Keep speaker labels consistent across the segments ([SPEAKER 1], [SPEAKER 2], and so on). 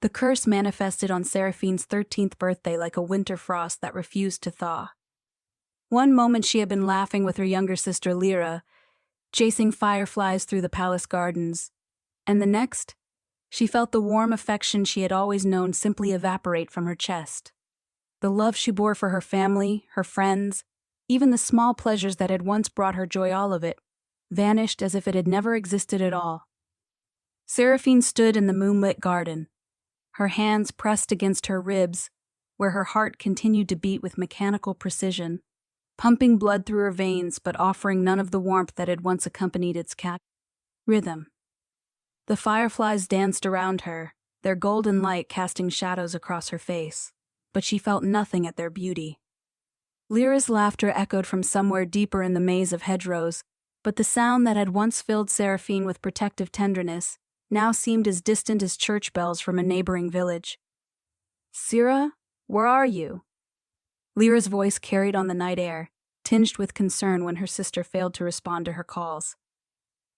[SPEAKER 1] The curse manifested on Seraphine's 13th birthday like a winter frost that refused to thaw. One moment she had been laughing with her younger sister Lyra, chasing fireflies through the palace gardens, and the next, she felt the warm affection she had always known simply evaporate from her chest. The love she bore for her family, her friends, even the small pleasures that had once brought her joy, all of it, vanished as if it had never existed at all. Seraphine stood in the moonlit garden, her hands pressed against her ribs, where her heart continued to beat with mechanical precision, pumping blood through her veins but offering none of the warmth that had once accompanied its rhythm. The fireflies danced around her, their golden light casting shadows across her face, but she felt nothing at their beauty. Lyra's laughter echoed from somewhere deeper in the maze of hedgerows, but the sound that had once filled Seraphine with protective tenderness now seemed as distant as church bells from a neighboring village. "Sera, where are you?" Lyra's voice carried on the night air, tinged with concern when her sister failed to respond to her calls.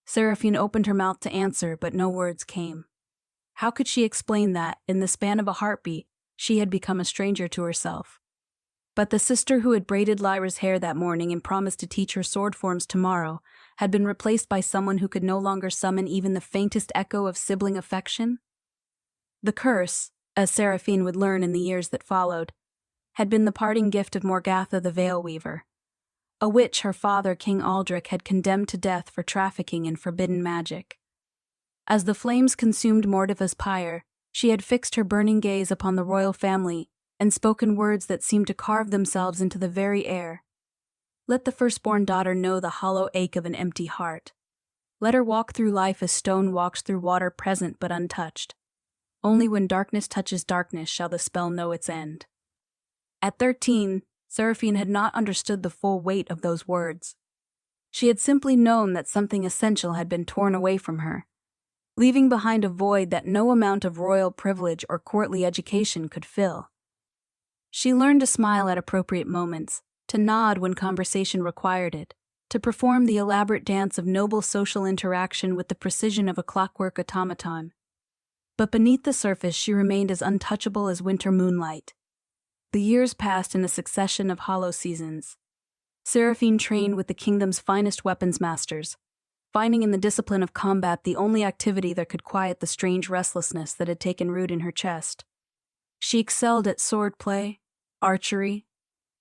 [SPEAKER 1] Seraphine opened her mouth to answer, but no words came. How could she explain that, in the span of a heartbeat, she had become a stranger to herself? But the sister who had braided Lyra's hair that morning and promised to teach her sword forms tomorrow had been replaced by someone who could no longer summon even the faintest echo of sibling affection? The curse, as Seraphine would learn in the years that followed, had been the parting gift of Morgatha the Veil Weaver, a witch her father, King Aldrich, had condemned to death for trafficking in forbidden magic. As the flames consumed Mortiva's pyre, she had fixed her burning gaze upon the royal family and spoken words that seemed to carve themselves into the very air. Let the firstborn daughter know the hollow ache of an empty heart. Let her walk through life as stone walks through water, present but untouched. Only when darkness touches darkness shall the spell know its end. At 13, Seraphine had not understood the full weight of those words. She had simply known that something essential had been torn away from her, leaving behind a void that no amount of royal privilege or courtly education could fill. She learned to smile at appropriate moments, to nod when conversation required it, to perform the elaborate dance of noble social interaction with the precision of a clockwork automaton. But beneath the surface she remained as untouchable as winter moonlight. The years passed in a succession of hollow seasons. Seraphine trained with the kingdom's finest weapons masters, finding in the discipline of combat the only activity that could quiet the strange restlessness that had taken root in her chest. She excelled at swordplay, archery,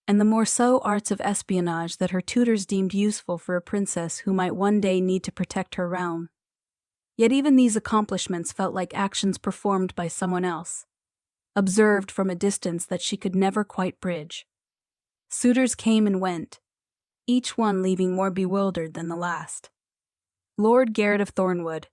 [SPEAKER 1] and the more subtle arts of espionage that her tutors deemed useful for a princess who might one day need to protect her realm. Yet even these accomplishments felt like actions performed by someone else, observed from a distance that she could never quite bridge. Suitors came and went, each one leaving more bewildered than the last. Lord Garrett of Thornwood,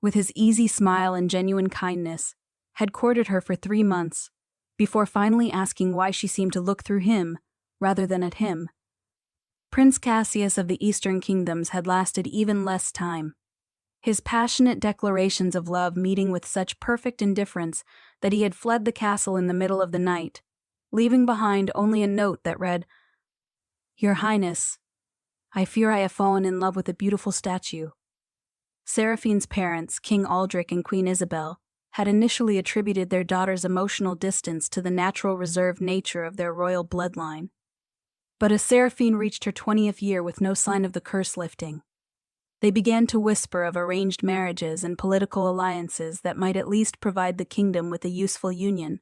[SPEAKER 1] with his easy smile and genuine kindness, had courted her for 3 months, before finally asking why she seemed to look through him rather than at him. Prince Cassius of the Eastern Kingdoms had lasted even less time, his passionate declarations of love meeting with such perfect indifference that he had fled the castle in the middle of the night, leaving behind only a note that read, "Your Highness, I fear I have fallen in love with a beautiful statue." Seraphine's parents, King Aldrich and Queen Isabel, had initially attributed their daughter's emotional distance to the natural reserved nature of their royal bloodline. But as Seraphine reached her 20th year with no sign of the curse lifting, they began to whisper of arranged marriages and political alliances that might at least provide the kingdom with a useful union,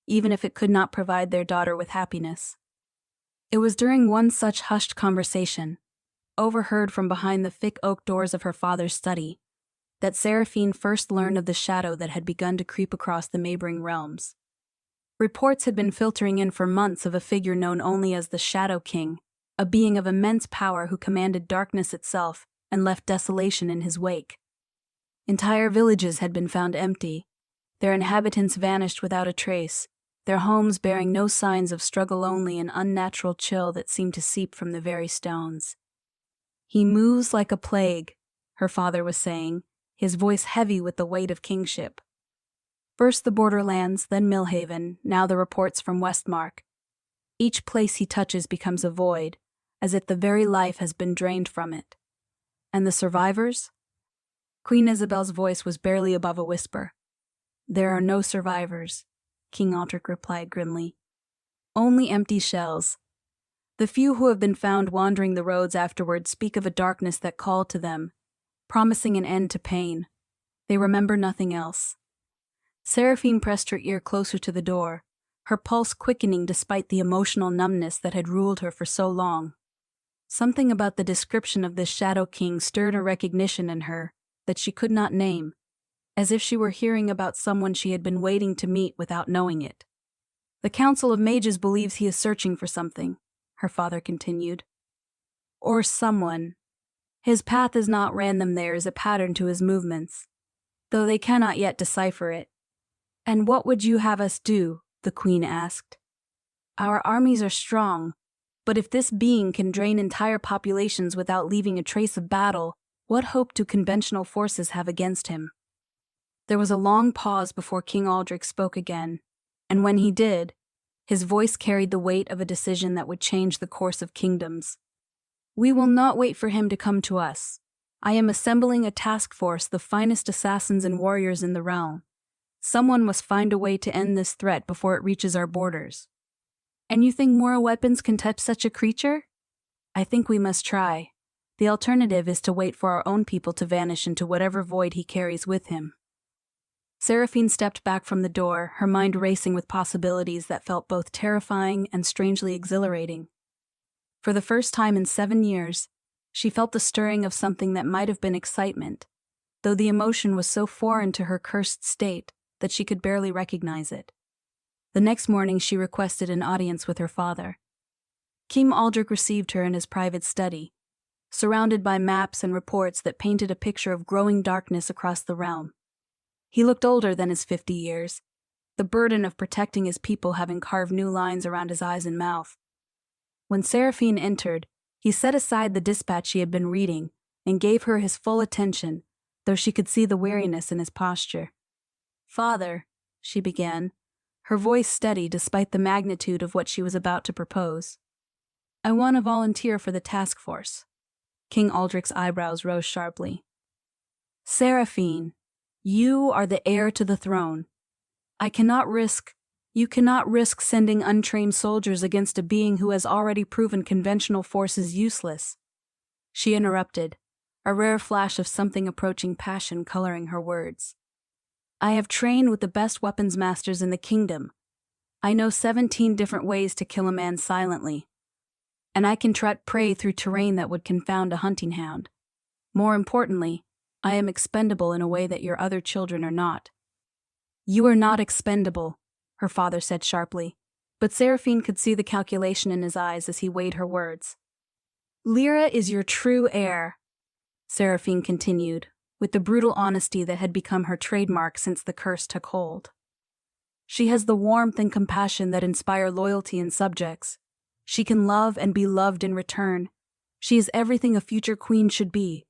[SPEAKER 1] even if it could not provide their daughter with happiness. It was during one such hushed conversation, overheard from behind the thick oak doors of her father's study, that Seraphine first learned of the shadow that had begun to creep across the neighboring realms. Reports had been filtering in for months of a figure known only as the Shadow King, a being of immense power who commanded darkness itself and left desolation in his wake. Entire villages had been found empty, their inhabitants vanished without a trace, their homes bearing no signs of struggle, only an unnatural chill that seemed to seep from the very stones. "He moves like a plague," her father was saying, his voice heavy with the weight of kingship. First the borderlands, then Millhaven, now the reports from Westmark. Each place he touches becomes a void, as if the very life has been drained from it. And the survivors? Queen Isabel's voice was barely above a whisper. There are no survivors, King Aldrich replied grimly. Only empty shells. The few who have been found wandering the roads afterward speak of a darkness that called to them, promising an end to pain. They remember nothing else. Seraphine pressed her ear closer to the door, her pulse quickening despite the emotional numbness that had ruled her for so long. Something about the description of this Shadow King stirred a recognition in her that she could not name, as if she were hearing about someone she had been waiting to meet without knowing it. The Council of Mages believes he is searching for something, her father continued. Or someone. His path is not random, there is a pattern to his movements, though they cannot yet decipher it. And what would you have us do? The Queen asked. Our armies are strong, but if this being can drain entire populations without leaving a trace of battle, what hope do conventional forces have against him? There was a long pause before King Aldrich spoke again, and when he did, his voice carried the weight of a decision that would change the course of kingdoms. We will not wait for him to come to us. I am assembling a task force, the finest assassins and warriors in the realm. Someone must find a way to end this threat before it reaches our borders. And you think more weapons can touch such a creature? I think we must try. The alternative is to wait for our own people to vanish into whatever void he carries with him. Seraphine stepped back from the door, her mind racing with possibilities that felt both terrifying and strangely exhilarating. For the first time in 7 years, she felt the stirring of something that might have been excitement, though the emotion was so foreign to her cursed state that she could barely recognize it. The next morning she requested an audience with her father. King Aldrich received her in his private study, surrounded by maps and reports that painted a picture of growing darkness across the realm. He looked older than his 50 years, the burden of protecting his people having carved new lines around his eyes and mouth. When Seraphine entered, he set aside the dispatch he had been reading and gave her his full attention, though she could see the weariness in his posture. Father, she began, her voice steady despite the magnitude of what she was about to propose. I want to volunteer for the task force. King Aldrich's eyebrows rose sharply. Seraphine, you are the heir to the throne. You cannot risk sending untrained soldiers against a being who has already proven conventional forces useless. She interrupted, a rare flash of something approaching passion coloring her words. I have trained with the best weapons masters in the kingdom. I know 17 different ways to kill a man silently. And I can track prey through terrain that would confound a hunting hound. More importantly, I am expendable in a way that your other children are not. You are not expendable, her father said sharply, but Seraphine could see the calculation in his eyes as he weighed her words. Lyra is your true heir, Seraphine continued, with the brutal honesty that had become her trademark since the curse took hold. She has the warmth and compassion that inspire loyalty in subjects. She can love and be loved in return. She is everything a future queen should be.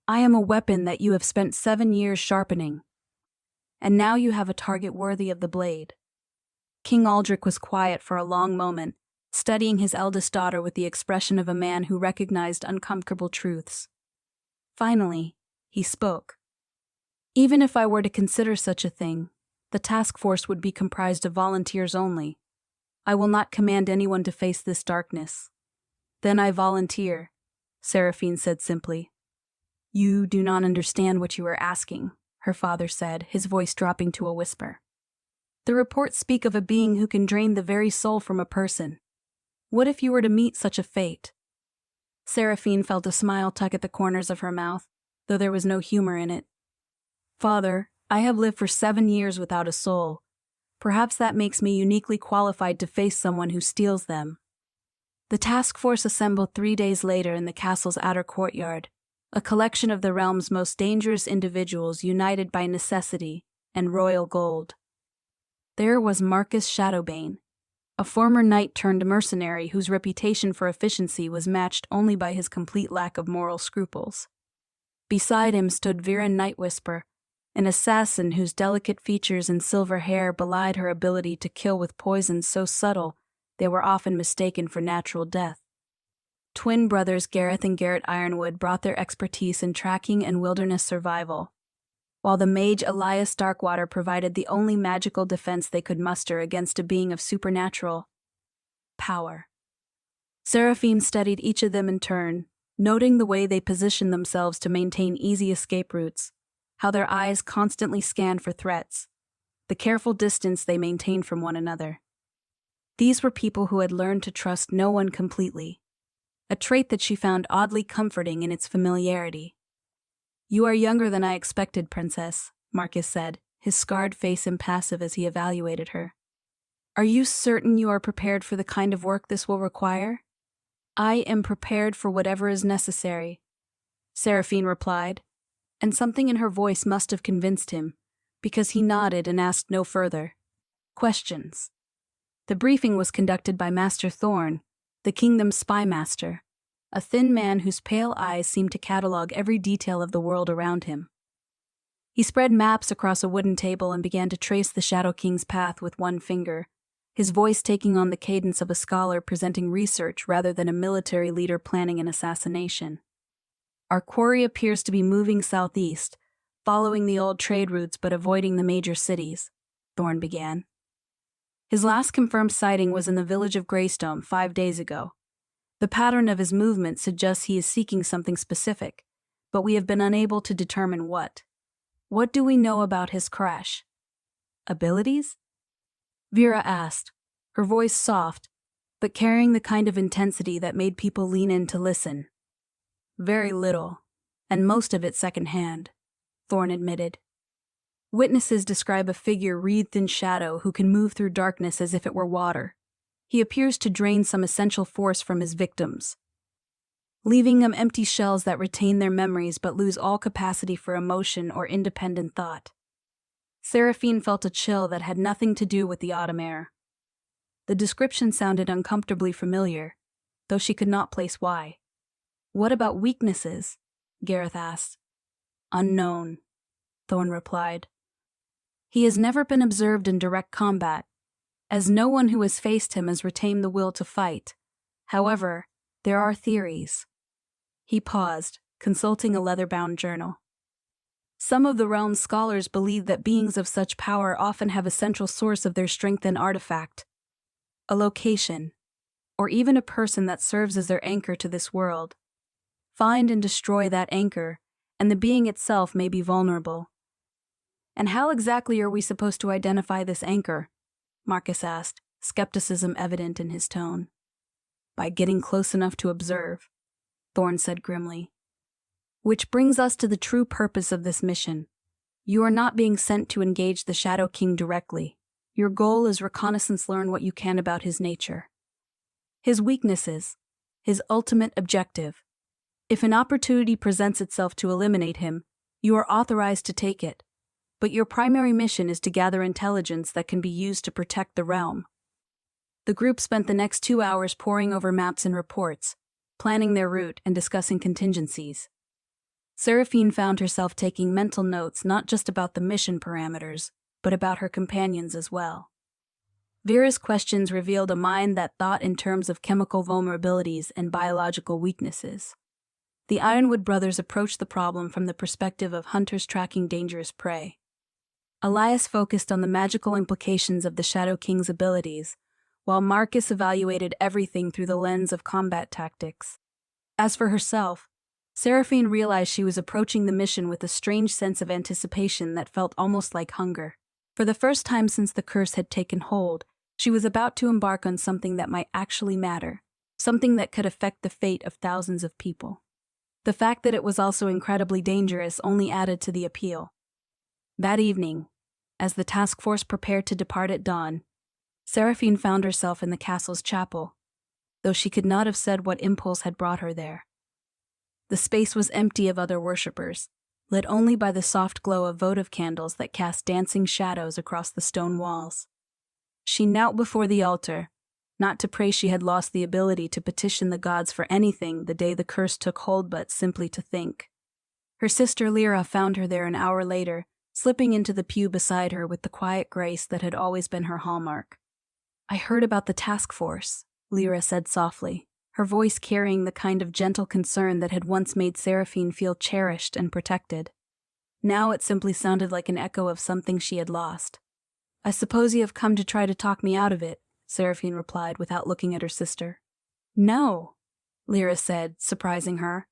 [SPEAKER 1] I am a weapon that you have spent 7 years sharpening. And now you have a target worthy of the blade. King Aldrich was quiet for a long moment, studying his eldest daughter with the expression of a man who recognized uncomfortable truths. Finally, he spoke. Even if I were to consider such a thing, the task force would be comprised of volunteers only. I will not command anyone to face this darkness. Then I volunteer, Seraphine said simply. You do not understand what you are asking, her father said, his voice dropping to a whisper. The reports speak of a being who can drain the very soul from a person. What if you were to meet such a fate? Seraphine felt a smile tug at the corners of her mouth, though there was no humor in it. Father, I have lived for 7 years without a soul. Perhaps that makes me uniquely qualified to face someone who steals them. The task force assembled 3 days later in the castle's outer courtyard, a collection of the realm's most dangerous individuals united by necessity and royal gold. There was Marcus Shadowbane, a former knight-turned-mercenary whose reputation for efficiency was matched only by his complete lack of moral scruples. Beside him stood Vera Nightwhisper, an assassin whose delicate features and silver hair belied her ability to kill with poisons so subtle they were often mistaken for natural death. Twin brothers Gareth and Garrett Ironwood brought their expertise in tracking and wilderness survival, while the mage Elias Darkwater provided the only magical defense they could muster against a being of supernatural power. Seraphine studied each of them in turn, noting the way they positioned themselves to maintain easy escape routes, how their eyes constantly scanned for threats, the careful distance they maintained from one another. These were people who had learned to trust no one completely, a trait that she found oddly comforting in its familiarity. "You are younger than I expected, Princess," Marcus said, his scarred face impassive as he evaluated her. "Are you certain you are prepared for the kind of work this will require?" "I am prepared for whatever is necessary," Seraphine replied, and something in her voice must have convinced him, because he nodded and asked no further questions. The briefing was conducted by Master Thorn, the kingdom's spy master, a thin man whose pale eyes seemed to catalog every detail of the world around him. He spread maps across a wooden table and began to trace the Shadow King's path with one finger, his voice taking on the cadence of a scholar presenting research rather than a military leader planning an assassination. "Our quarry appears to be moving southeast, following the old trade routes but avoiding the major cities," Thorn began. "His last confirmed sighting was in the village of Greystone 5 days ago. The pattern of his movement suggests he is seeking something specific, but we have been unable to determine what. What do we know about his crash?" "Abilities?" Vera asked, her voice soft, but carrying the kind of intensity that made people lean in to listen. "Very little, and most of it secondhand," Thorn admitted. "Witnesses describe a figure wreathed in shadow who can move through darkness as if it were water. He appears to drain some essential force from his victims, leaving them empty shells that retain their memories but lose all capacity for emotion or independent thought." Seraphine felt a chill that had nothing to do with the autumn air. The description sounded uncomfortably familiar, though she could not place why. "What about weaknesses?" Gareth asked. "Unknown," Thorn replied. "He has never been observed in direct combat, as no one who has faced him has retained the will to fight. However, there are theories." He paused, consulting a leather-bound journal. "Some of the realm's scholars believe that beings of such power often have a central source of their strength and artifact, a location, or even a person that serves as their anchor to this world. Find and destroy that anchor, and the being itself may be vulnerable." "And how exactly are we supposed to identify this anchor?" Marcus asked, skepticism evident in his tone. "By getting close enough to observe," Thorn said grimly. "Which brings us to the true purpose of this mission. You are not being sent to engage the Shadow King directly. Your goal is reconnaissance, learn what you can about his nature, his weaknesses, his ultimate objective. If an opportunity presents itself to eliminate him, you are authorized to take it, but your primary mission is to gather intelligence that can be used to protect the realm." The group spent the next 2 hours poring over maps and reports, planning their route and discussing contingencies. Seraphine found herself taking mental notes not just about the mission parameters, but about her companions as well. Vera's questions revealed a mind that thought in terms of chemical vulnerabilities and biological weaknesses. The Ironwood brothers approached the problem from the perspective of hunters tracking dangerous prey. Elias focused on the magical implications of the Shadow King's abilities, while Marcus evaluated everything through the lens of combat tactics. As for herself, Seraphine realized she was approaching the mission with a strange sense of anticipation that felt almost like hunger. For the first time since the curse had taken hold, she was about to embark on something that might actually matter, something that could affect the fate of thousands of people. The fact that it was also incredibly dangerous only added to the appeal. That evening, as the task force prepared to depart at dawn, Seraphine found herself in the castle's chapel, though she could not have said what impulse had brought her there. The space was empty of other worshippers, lit only by the soft glow of votive candles that cast dancing shadows across the stone walls. She knelt before the altar, not to pray she had lost the ability to petition the gods for anything the day the curse took hold, but simply to think. Her sister Lyra found her there an hour later, slipping into the pew beside her with the quiet grace that had always been her hallmark. "I heard about the task force," Lyra said softly, her voice carrying the kind of gentle concern that had once made Seraphine feel cherished and protected. Now it simply sounded like an echo of something she had lost. "I suppose you have come to try to talk me out of it," Seraphine replied without looking at her sister. "No," Lyra said, surprising her.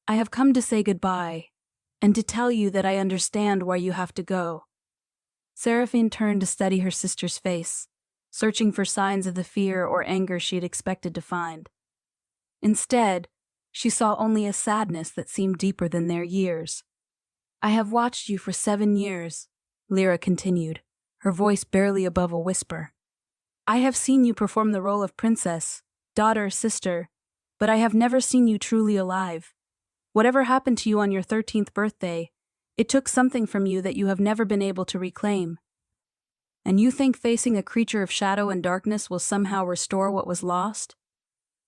[SPEAKER 1] "I have come to say goodbye, and to tell you that I understand where you have to go." Seraphine turned to study her sister's face, searching for signs of the fear or anger she had expected to find. Instead, she saw only a sadness that seemed deeper than their years. "I have watched you for 7 years," Lyra continued, her voice barely above a whisper. "I have seen you perform the role of princess, daughter, sister, but I have never seen you truly alive. Whatever happened to you on your 13th birthday, it took something from you that you have never been able to reclaim. And you think facing a creature of shadow and darkness will somehow restore what was lost?"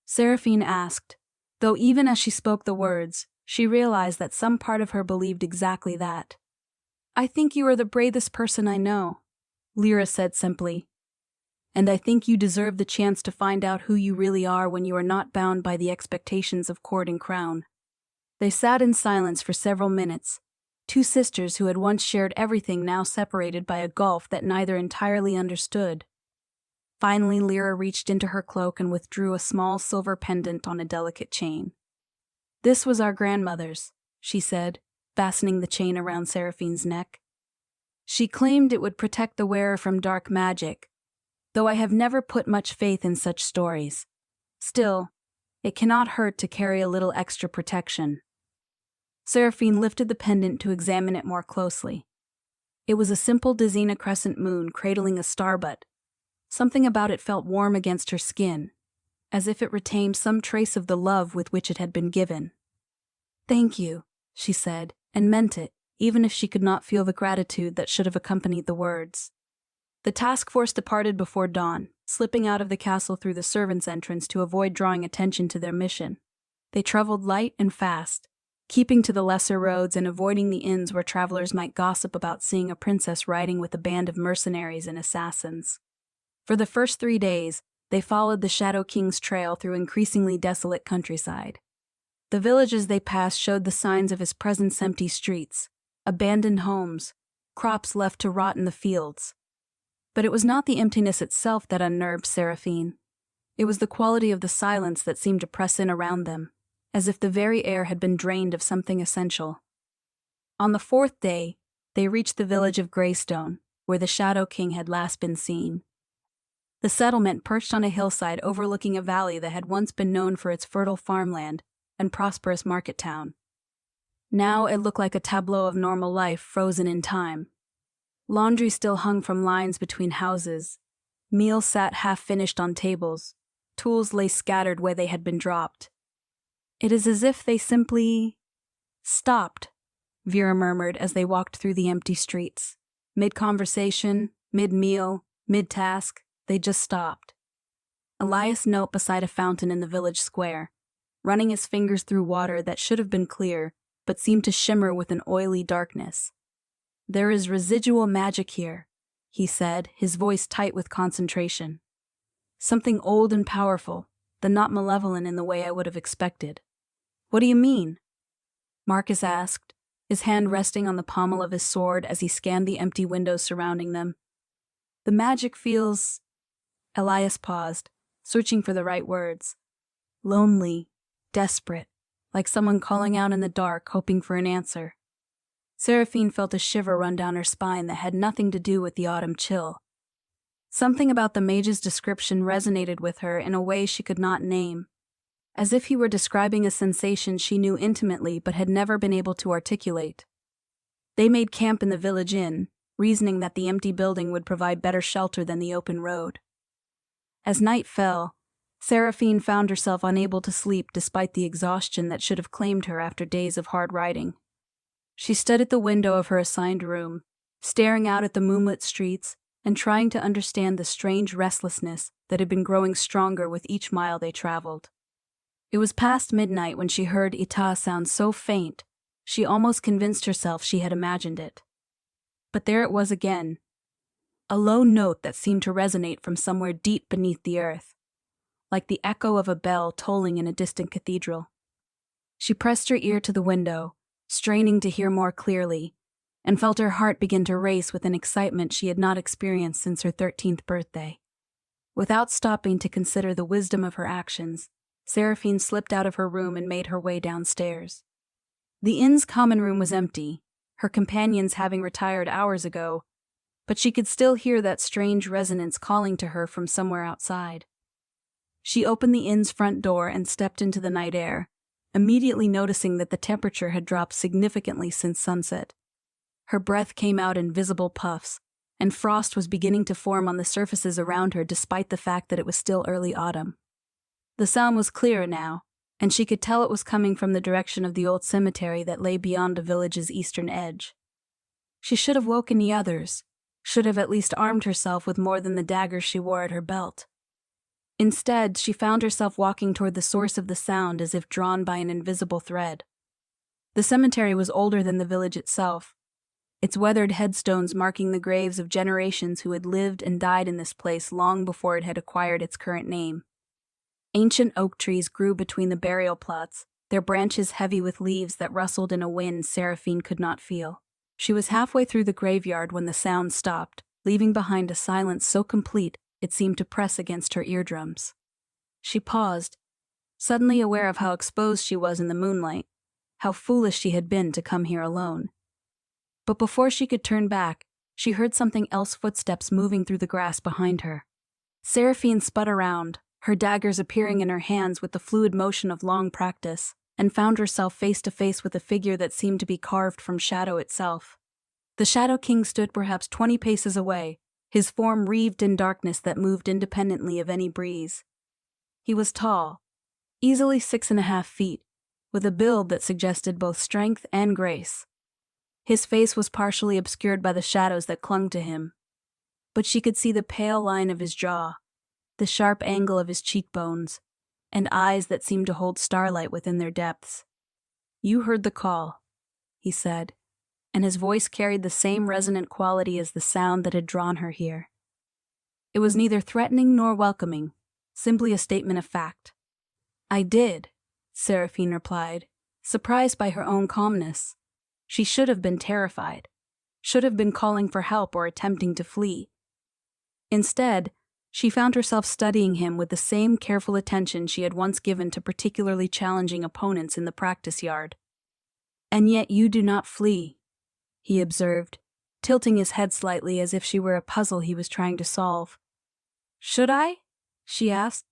[SPEAKER 1] Seraphine asked, though even as she spoke the words, she realized that some part of her believed exactly that. "I think you are the bravest person I know," Lyra said simply. "And I think you deserve the chance to find out who you really are when you are not bound by the expectations of court and crown." They sat in silence for several minutes, two sisters who had once shared everything now separated by a gulf that neither entirely understood. Finally, Lyra reached into her cloak and withdrew a small silver pendant on a delicate chain. "This was our grandmother's," she said, fastening the chain around Seraphine's neck. "She claimed it would protect the wearer from dark magic, though I have never put much faith in such stories. Still, it cannot hurt to carry a little extra protection." Seraphine lifted the pendant to examine it more closely. It was a simple Dizina crescent moon cradling a starbutt. Something about it felt warm against her skin, as if it retained some trace of the love with which it had been given. "Thank you," she said, and meant it, even if she could not feel the gratitude that should have accompanied the words. The task force departed before dawn, slipping out of the castle through the servants' entrance to avoid drawing attention to their mission. They traveled light and fast, keeping to the lesser roads and avoiding the inns where travelers might gossip about seeing a princess riding with a band of mercenaries and assassins. For the first 3 days, they followed the Shadow King's trail through increasingly desolate countryside. The villages they passed showed the signs of his presence: empty streets, abandoned homes, crops left to rot in the fields. But it was not the emptiness itself that unnerved Seraphine. It was the quality of the silence that seemed to press in around them, as if the very air had been drained of something essential. On the 4th day, they reached the village of Greystone, where the Shadow King had last been seen. The settlement perched on a hillside overlooking a valley that had once been known for its fertile farmland and prosperous market town. Now it looked like a tableau of normal life frozen in time. Laundry still hung from lines between houses. Meals sat half-finished on tables. Tools lay scattered where they had been dropped. "It is as if they simply stopped," Vera murmured as they walked through the empty streets. Mid-conversation, mid-meal, mid-task, they just stopped. Elias knelt beside a fountain in the village square, running his fingers through water that should have been clear, but seemed to shimmer with an oily darkness. "There is residual magic here," he said, his voice tight with concentration. "Something old and powerful, though not malevolent in the way I would have expected." "What do you mean?" Marcus asked, his hand resting on the pommel of his sword as he scanned the empty windows surrounding them. "The magic feels—" Elias paused, searching for the right words. "Lonely, desperate, like someone calling out in the dark, hoping for an answer." Seraphine felt a shiver run down her spine that had nothing to do with the autumn chill. Something about the mage's description resonated with her in a way she could not name, as if he were describing a sensation she knew intimately but had never been able to articulate. They made camp in the village inn, reasoning that the empty building would provide better shelter than the open road. As night fell, Seraphine found herself unable to sleep despite the exhaustion that should have claimed her after days of hard riding. She stood at the window of her assigned room, staring out at the moonlit streets and trying to understand the strange restlessness that had been growing stronger with each mile they traveled. It was past midnight when she heard Ita sound so faint, she almost convinced herself she had imagined it. But there it was again, a low note that seemed to resonate from somewhere deep beneath the earth, like the echo of a bell tolling in a distant cathedral. She pressed her ear to the window, straining to hear more clearly, and felt her heart begin to race with an excitement she had not experienced since her 13th birthday. Without stopping to consider the wisdom of her actions, Seraphine slipped out of her room and made her way downstairs. The inn's common room was empty, her companions having retired hours ago, but she could still hear that strange resonance calling to her from somewhere outside. She opened the inn's front door and stepped into the night air, immediately noticing that the temperature had dropped significantly since sunset. Her breath came out in visible puffs, and frost was beginning to form on the surfaces around her despite the fact that it was still early autumn. The sound was clearer now, and she could tell it was coming from the direction of the old cemetery that lay beyond the village's eastern edge. She should have woken the others, should have at least armed herself with more than the daggers she wore at her belt. Instead, she found herself walking toward the source of the sound as if drawn by an invisible thread. The cemetery was older than the village itself, its weathered headstones marking the graves of generations who had lived and died in this place long before it had acquired its current name. Ancient oak trees grew between the burial plots, their branches heavy with leaves that rustled in a wind Seraphine could not feel. She was halfway through the graveyard when the sound stopped, leaving behind a silence so complete it seemed to press against her eardrums. She paused, suddenly aware of how exposed she was in the moonlight, how foolish she had been to come here alone. But before she could turn back, she heard something else, footsteps moving through the grass behind her. Seraphine spun around, her daggers appearing in her hands with the fluid motion of long practice, and found herself face to face with a figure that seemed to be carved from shadow itself. The Shadow King stood perhaps 20 paces away, his form wreathed in darkness that moved independently of any breeze. He was tall, easily 6.5 feet, with a build that suggested both strength and grace. His face was partially obscured by the shadows that clung to him, but she could see the pale line of his jaw, the sharp angle of his cheekbones, and eyes that seemed to hold starlight within their depths. "You heard the call," he said, and his voice carried the same resonant quality as the sound that had drawn her here. It was neither threatening nor welcoming, simply a statement of fact. "I did," Seraphine replied, surprised by her own calmness. She should have been terrified, should have been calling for help or attempting to flee. Instead, she found herself studying him with the same careful attention she had once given to particularly challenging opponents in the practice yard. "And yet you do not flee," he observed, tilting his head slightly as if she were a puzzle he was trying to solve. "Should I?" she asked,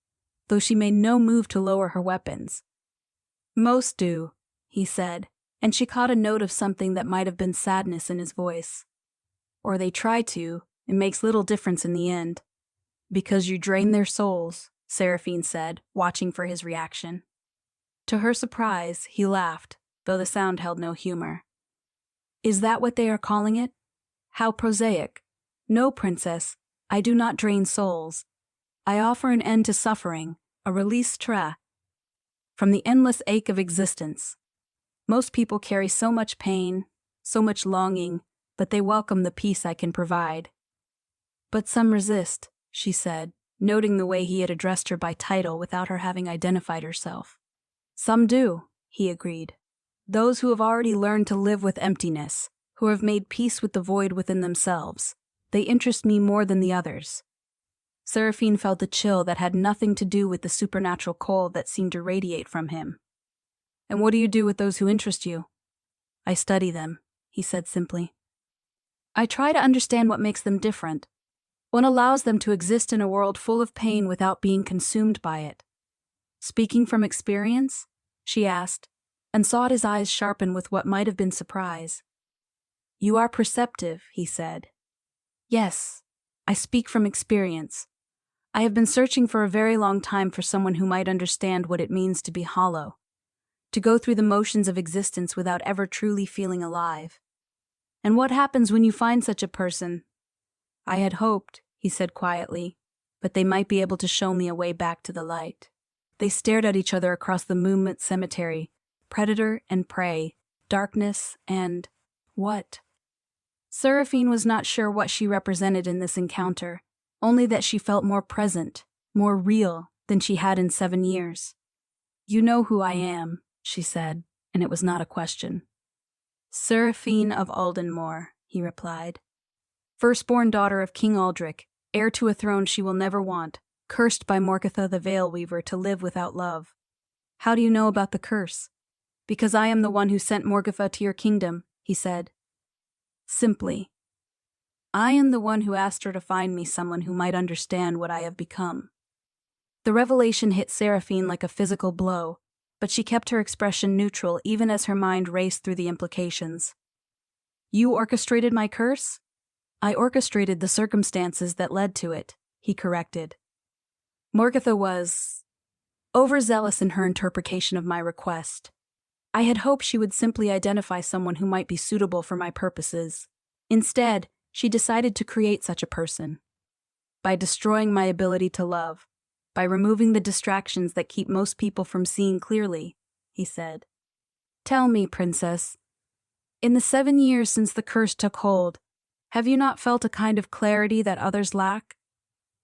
[SPEAKER 1] though she made no move to lower her weapons. "Most do," he said, and she caught a note of something that might have been sadness in his voice. "Or they try to, it makes little difference in the end." "Because you drain their souls," Seraphine said, watching for his reaction. To her surprise, he laughed, though the sound held no humor. "Is that what they are calling it? How prosaic. No, princess, I do not drain souls. I offer an end to suffering, a release from the endless ache of existence. Most people carry so much pain, so much longing, but they welcome the peace I can provide." "But some resist," she said, noting the way he had addressed her by title without her having identified herself. "Some do," he agreed. "Those who have already learned to live with emptiness, who have made peace with the void within themselves. They interest me more than the others." Seraphine felt a chill that had nothing to do with the supernatural cold that seemed to radiate from him. "And what do you do with those who interest you?" "I study them," he said simply. "I try to understand what makes them different, what allows them to exist in a world full of pain without being consumed by it." "Speaking from experience?" she asked, and saw his eyes sharpen with what might have been surprise. "You are perceptive," he said. "Yes, I speak from experience. I have been searching for a very long time for someone who might understand what it means to be hollow, to go through the motions of existence without ever truly feeling alive. And what happens when you find such a person?" "I had hoped," he said quietly, "but they might be able to show me a way back to the light." They stared at each other across the moonlit cemetery, predator and prey, darkness and what? Seraphine was not sure what she represented in this encounter, only that she felt more present, more real than she had in 7 years. "You know who I am," she said, and it was not a question. Seraphine of Aldenmore, he replied. Firstborn daughter of King Aldrich, heir to a throne she will never want, cursed by Morgatha the Veil Weaver to live without love. How do you know about the curse? Because I am the one who sent Morgatha to your kingdom, he said. Simply. I am the one who asked her to find me someone who might understand what I have become. The revelation hit Seraphine like a physical blow, but she kept her expression neutral even as her mind raced through the implications. You orchestrated my curse? I orchestrated the circumstances that led to it, he corrected. Morgatha was overzealous in her interpretation of my request. I had hoped she would simply identify someone who might be suitable for my purposes. Instead, she decided to create such a person. By destroying my ability to love, by removing the distractions that keep most people from seeing clearly, he said. Tell me, princess, in the 7 years since the curse took hold, have you not felt a kind of clarity that others lack?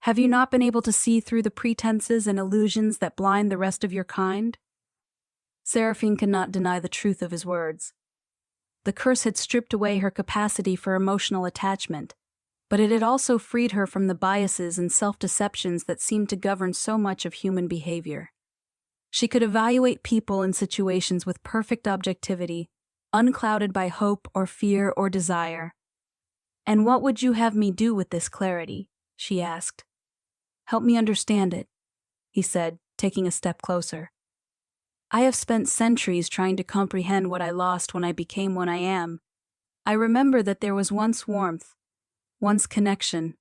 [SPEAKER 1] Have you not been able to see through the pretenses and illusions that blind the rest of your kind? Seraphine could not deny the truth of his words. The curse had stripped away her capacity for emotional attachment, but it had also freed her from the biases and self-deceptions that seemed to govern so much of human behavior. She could evaluate people and situations with perfect objectivity, unclouded by hope or fear or desire. And what would you have me do with this clarity? She asked. Help me understand it, he said, taking a step closer. I have spent centuries trying to comprehend what I lost when I became what I am. I remember that there was once warmth, once connection,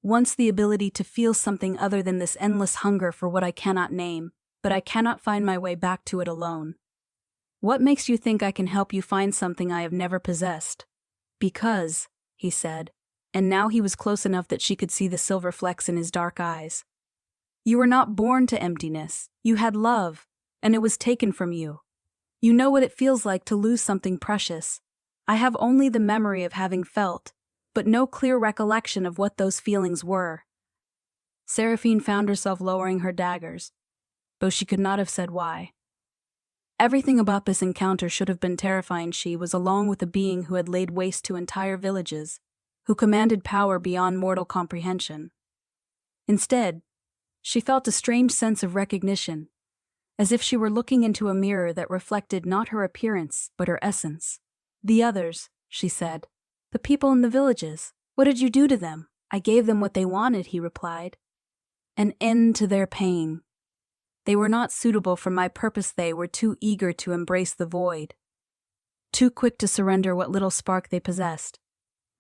[SPEAKER 1] once the ability to feel something other than this endless hunger for what I cannot name, but I cannot find my way back to it alone. What makes you think I can help you find something I have never possessed? Because, he said, and now he was close enough that she could see the silver flecks in his dark eyes. You were not born to emptiness. You had love, and it was taken from you. You know what it feels like to lose something precious. I have only the memory of having felt, but no clear recollection of what those feelings were. Seraphine found herself lowering her daggers, though she could not have said why. Everything about this encounter should have been terrifying. She was alone with a being who had laid waste to entire villages, who commanded power beyond mortal comprehension. Instead, she felt a strange sense of recognition, as if she were looking into a mirror that reflected not her appearance, but her essence. The others, she said. The people in the villages. What did you do to them? I gave them what they wanted, he replied. An end to their pain. They were not suitable for my purpose. They were too eager to embrace the void, too quick to surrender what little spark they possessed.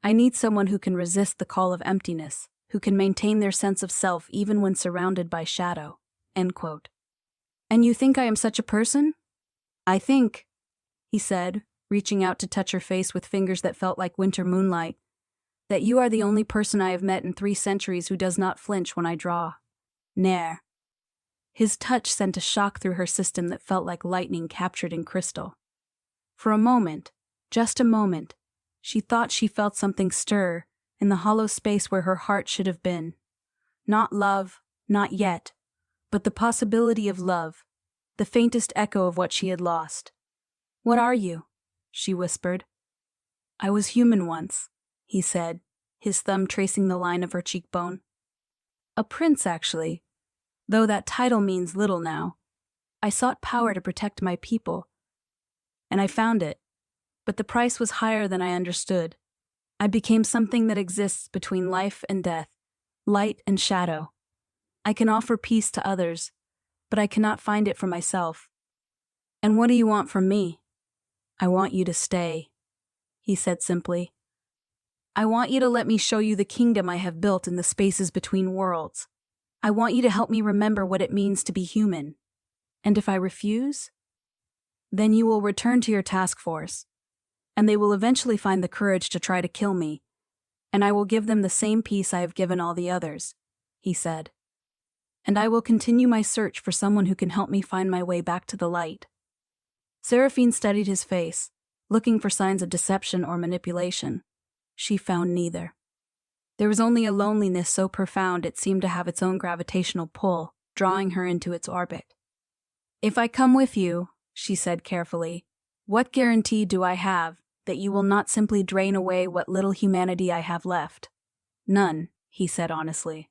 [SPEAKER 1] I need someone who can resist the call of emptiness, who can maintain their sense of self even when surrounded by shadow. End quote. And you think I am such a person? I think, he said, reaching out to touch her face with fingers that felt like winter moonlight, that you are the only person I have met in 3 centuries who does not flinch when I draw. Nair. His touch sent a shock through her system that felt like lightning captured in crystal. For a moment, just a moment, she thought she felt something stir in the hollow space where her heart should have been. Not love, not yet, but the possibility of love, the faintest echo of what she had lost. What are you? She whispered. I was human once, he said, his thumb tracing the line of her cheekbone. A prince, actually, though that title means little now. I sought power to protect my people, and I found it, but the price was higher than I understood. I became something that exists between life and death, light and shadow. I can offer peace to others, but I cannot find it for myself. And what do you want from me? I want you to stay, he said simply. I want you to let me show you the kingdom I have built in the spaces between worlds. I want you to help me remember what it means to be human. And if I refuse, then you will return to your task force, and they will eventually find the courage to try to kill me, and I will give them the same peace I have given all the others, he said. And I will continue my search for someone who can help me find my way back to the light. Seraphine studied his face, looking for signs of deception or manipulation. She found neither. There was only a loneliness so profound it seemed to have its own gravitational pull, drawing her into its orbit. If I come with you, she said carefully, what guarantee do I have that you will not simply drain away what little humanity I have left. None, he said honestly.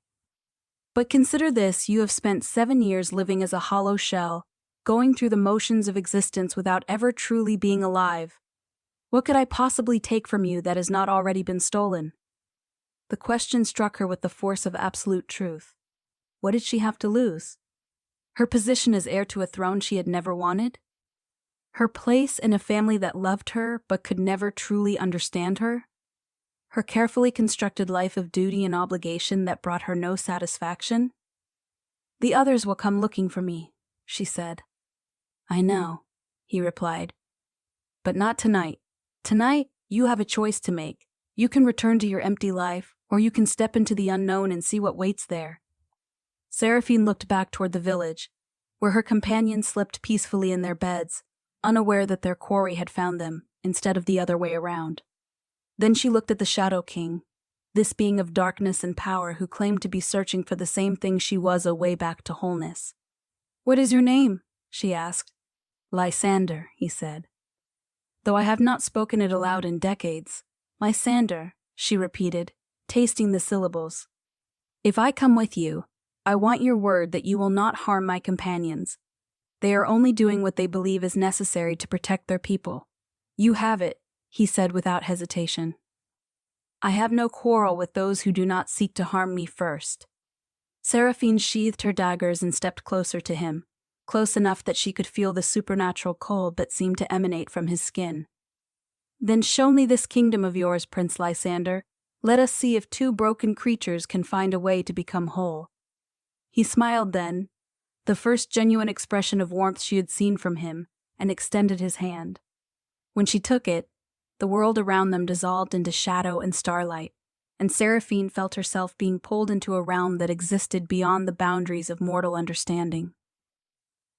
[SPEAKER 1] But consider this, you have spent 7 years living as a hollow shell, going through the motions of existence without ever truly being alive. What could I possibly take from you that has not already been stolen? The question struck her with the force of absolute truth. What did she have to lose? Her position as heir to a throne she had never wanted? Her place in a family that loved her but could never truly understand her? Her carefully constructed life of duty and obligation that brought her no satisfaction? The others will come looking for me, she said. I know, he replied. But not tonight. Tonight, you have a choice to make. You can return to your empty life, or you can step into the unknown and see what waits there. Seraphine looked back toward the village, where her companions slept peacefully in their beds, unaware that their quarry had found them, instead of the other way around. Then she looked at the Shadow King, this being of darkness and power who claimed to be searching for the same thing she was a way back to wholeness. What is your name? She asked. Lysander, he said. Though I have not spoken it aloud in decades. Lysander, she repeated, tasting the syllables. If I come with you, I want your word that you will not harm my companions. They are only doing what they believe is necessary to protect their people. You have it, he said without hesitation. I have no quarrel with those who do not seek to harm me first. Seraphine sheathed her daggers and stepped closer to him, close enough that she could feel the supernatural cold that seemed to emanate from his skin. Then show me this kingdom of yours, Prince Lysander. Let us see if two broken creatures can find a way to become whole. He smiled then, the first genuine expression of warmth she had seen from him, and extended his hand. When she took it, the world around them dissolved into shadow and starlight, and Seraphine felt herself being pulled into a realm that existed beyond the boundaries of mortal understanding.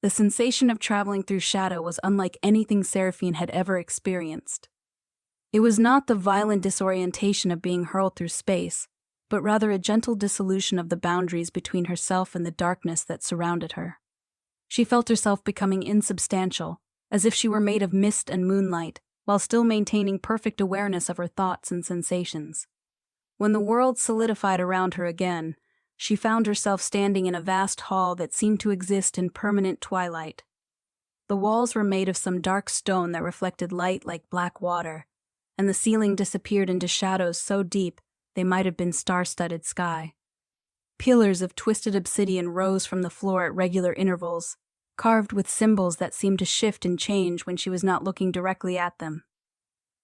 [SPEAKER 1] The sensation of traveling through shadow was unlike anything Seraphine had ever experienced. It was not the violent disorientation of being hurled through space, but rather a gentle dissolution of the boundaries between herself and the darkness that surrounded her. She felt herself becoming insubstantial, as if she were made of mist and moonlight, while still maintaining perfect awareness of her thoughts and sensations. When the world solidified around her again, she found herself standing in a vast hall that seemed to exist in permanent twilight. The walls were made of some dark stone that reflected light like black water, and the ceiling disappeared into shadows so deep they might have been star-studded sky. Pillars of twisted obsidian rose from the floor at regular intervals, carved with symbols that seemed to shift and change when she was not looking directly at them.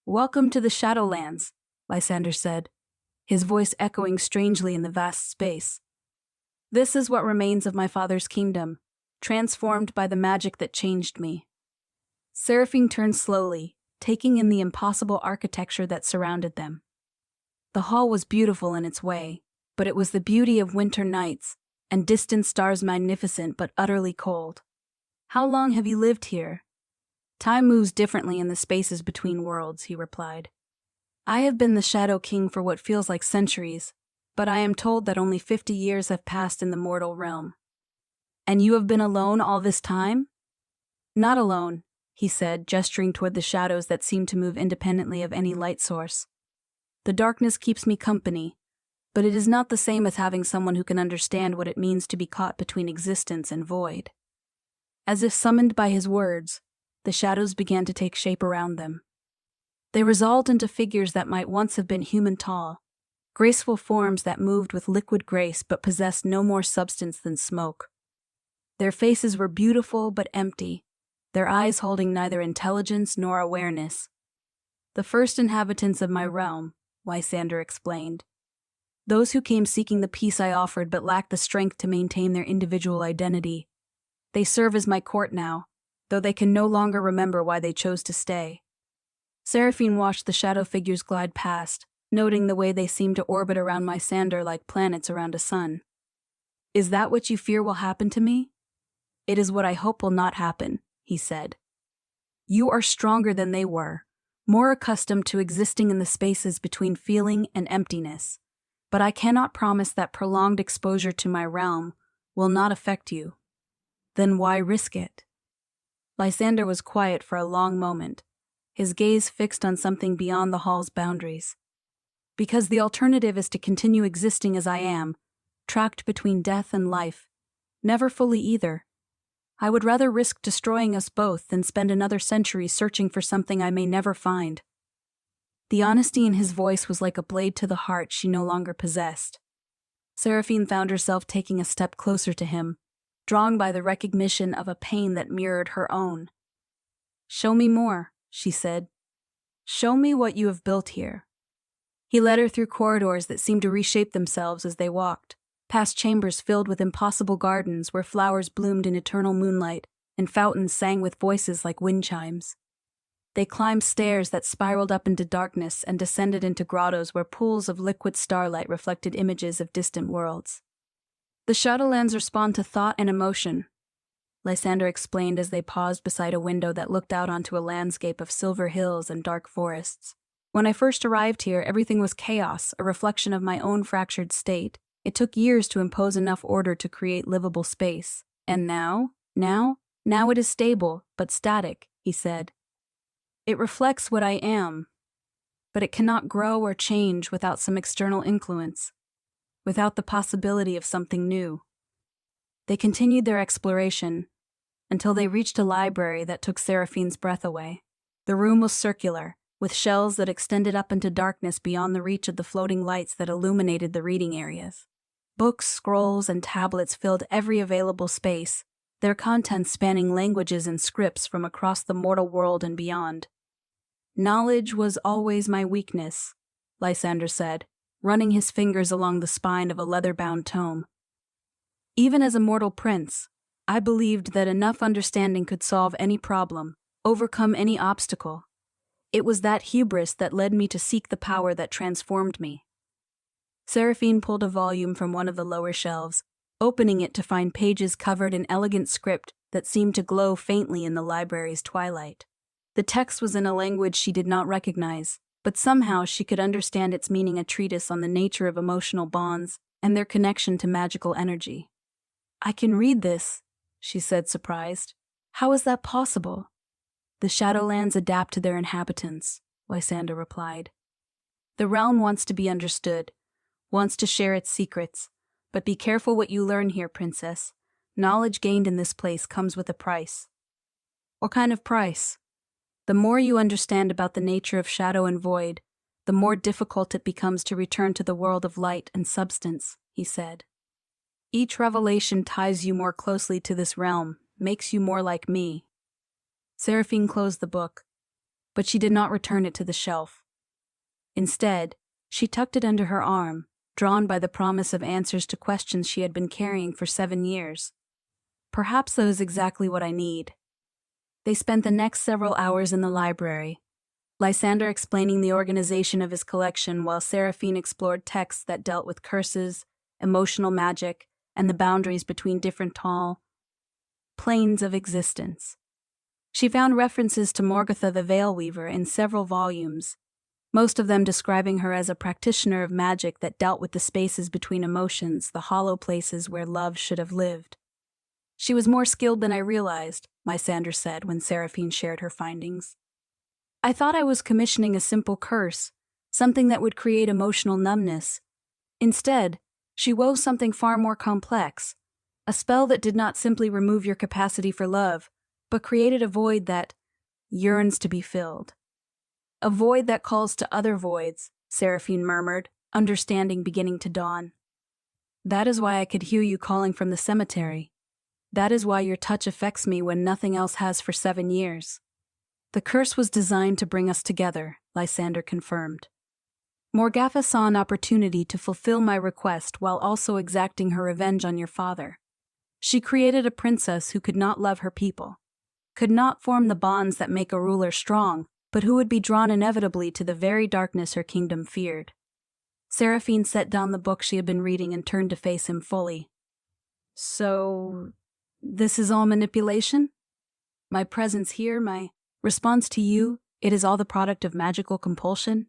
[SPEAKER 1] Welcome to the Shadowlands, Lysander said, his voice echoing strangely in the vast space. This is what remains of my father's kingdom, transformed by the magic that changed me. Seraphine turned slowly, taking in the impossible architecture that surrounded them. The hall was beautiful in its way, but it was the beauty of winter nights, and distant stars magnificent but utterly cold. How long have you lived here? Time moves differently in the spaces between worlds, he replied. I have been the Shadow King for what feels like centuries, but I am told that only 50 years have passed in the mortal realm. And you have been alone all this time? Not alone, he said, gesturing toward the shadows that seemed to move independently of any light source. The darkness keeps me company, but it is not the same as having someone who can understand what it means to be caught between existence and void. As if summoned by his words, the shadows began to take shape around them. They resolved into figures that might once have been human tall, graceful forms that moved with liquid grace but possessed no more substance than smoke. Their faces were beautiful but empty, their eyes holding neither intelligence nor awareness. The first inhabitants of my realm, Lysander explained. Those who came seeking the peace I offered but lacked the strength to maintain their individual identity. They serve as my court now, though they can no longer remember why they chose to stay. Seraphine watched the shadow figures glide past, noting the way they seemed to orbit around Lysander like planets around a sun. Is that what you fear will happen to me? It is what I hope will not happen, he said. You are stronger than they were, more accustomed to existing in the spaces between feeling and emptiness, but I cannot promise that prolonged exposure to my realm will not affect you. Then why risk it? Lysander was quiet for a long moment, his gaze fixed on something beyond the hall's boundaries. Because the alternative is to continue existing as I am, trapped between death and life, never fully either. I would rather risk destroying us both than spend another century searching for something I may never find. The honesty in his voice was like a blade to the heart she no longer possessed. Seraphine found herself taking a step closer to him, drawn by the recognition of a pain that mirrored her own. "Show me more," she said. "Show me what you have built here." He led her through corridors that seemed to reshape themselves as they walked, past chambers filled with impossible gardens where flowers bloomed in eternal moonlight and fountains sang with voices like wind chimes. They climbed stairs that spiraled up into darkness and descended into grottos where pools of liquid starlight reflected images of distant worlds. "The Shadowlands respond to thought and emotion," Lysander explained as they paused beside a window that looked out onto a landscape of silver hills and dark forests. "When I first arrived here, everything was chaos, a reflection of my own fractured state. It took years to impose enough order to create livable space. And now it is stable, but static," he said. "It reflects what I am, but it cannot grow or change without some external influence, without the possibility of something new." They continued their exploration until they reached a library that took Seraphine's breath away. The room was circular, with shelves that extended up into darkness beyond the reach of the floating lights that illuminated the reading areas. Books, scrolls, and tablets filled every available space, their contents spanning languages and scripts from across the mortal world and beyond. "Knowledge was always my weakness," Lysander said, running his fingers along the spine of a leather-bound tome. "Even as a mortal prince, I believed that enough understanding could solve any problem, overcome any obstacle. It was that hubris that led me to seek the power that transformed me." Seraphine pulled a volume from one of the lower shelves, opening it to find pages covered in elegant script that seemed to glow faintly in the library's twilight. The text was in a language she did not recognize, but somehow she could understand its meaning, a treatise on the nature of emotional bonds and their connection to magical energy. "I can read this," she said, surprised. "How is that possible?" "The Shadowlands adapt to their inhabitants," Lysander replied. "The realm wants to be understood, wants to share its secrets, but be careful what you learn here, princess. Knowledge gained in this place comes with a price." "What kind of price?" "The more you understand about the nature of shadow and void, the more difficult it becomes to return to the world of light and substance," he said. "Each revelation ties you more closely to this realm, makes you more like me." Seraphine closed the book, but she did not return it to the shelf. Instead, she tucked it under her arm, drawn by the promise of answers to questions she had been carrying for 7 years. "Perhaps that is exactly what I need." They spent the next several hours in the library, Lysander explaining the organization of his collection while Seraphine explored texts that dealt with curses, emotional magic, and the boundaries between different tall planes of existence. She found references to Morgatha the Veil Weaver in several volumes, most of them describing her as a practitioner of magic that dealt with the spaces between emotions, the hollow places where love should have lived. "She was more skilled than I realized," Lysander said when Seraphine shared her findings. "I thought I was commissioning a simple curse, something that would create emotional numbness. Instead, she wove something far more complex, a spell that did not simply remove your capacity for love, but created a void that yearns to be filled." "A void that calls to other voids," Seraphine murmured, understanding beginning to dawn. "That is why I could hear you calling from the cemetery. That is why your touch affects me when nothing else has for 7 years." "The curse was designed to bring us together," Lysander confirmed. "Morgatha saw an opportunity to fulfill my request while also exacting her revenge on your father. She created a princess who could not love her people, could not form the bonds that make a ruler strong, but who would be drawn inevitably to the very darkness her kingdom feared." Seraphine set down the book she had been reading and turned to face him fully. "So, this is all manipulation? My presence here, my response to you, it is all the product of magical compulsion?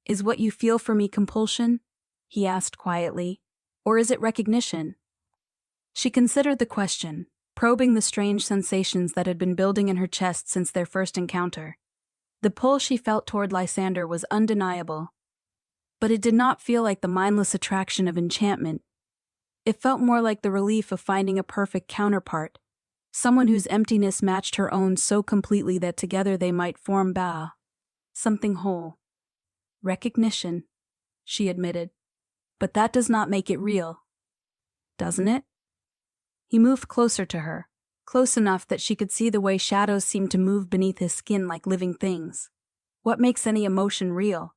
[SPEAKER 1] Is what you feel for me compulsion?" he asked quietly. "Or is it recognition?" She considered the question, probing the strange sensations that had been building in her chest since their first encounter. The pull she felt toward Lysander was undeniable, but it did not feel like the mindless attraction of enchantment. It felt more like the relief of finding a perfect counterpart, someone whose emptiness matched her own so completely that together they might form something whole. Recognition, she admitted. But that does not make it real, doesn't it? He moved closer to her, close enough that she could see the way shadows seemed to move beneath his skin like living things. What makes any emotion real?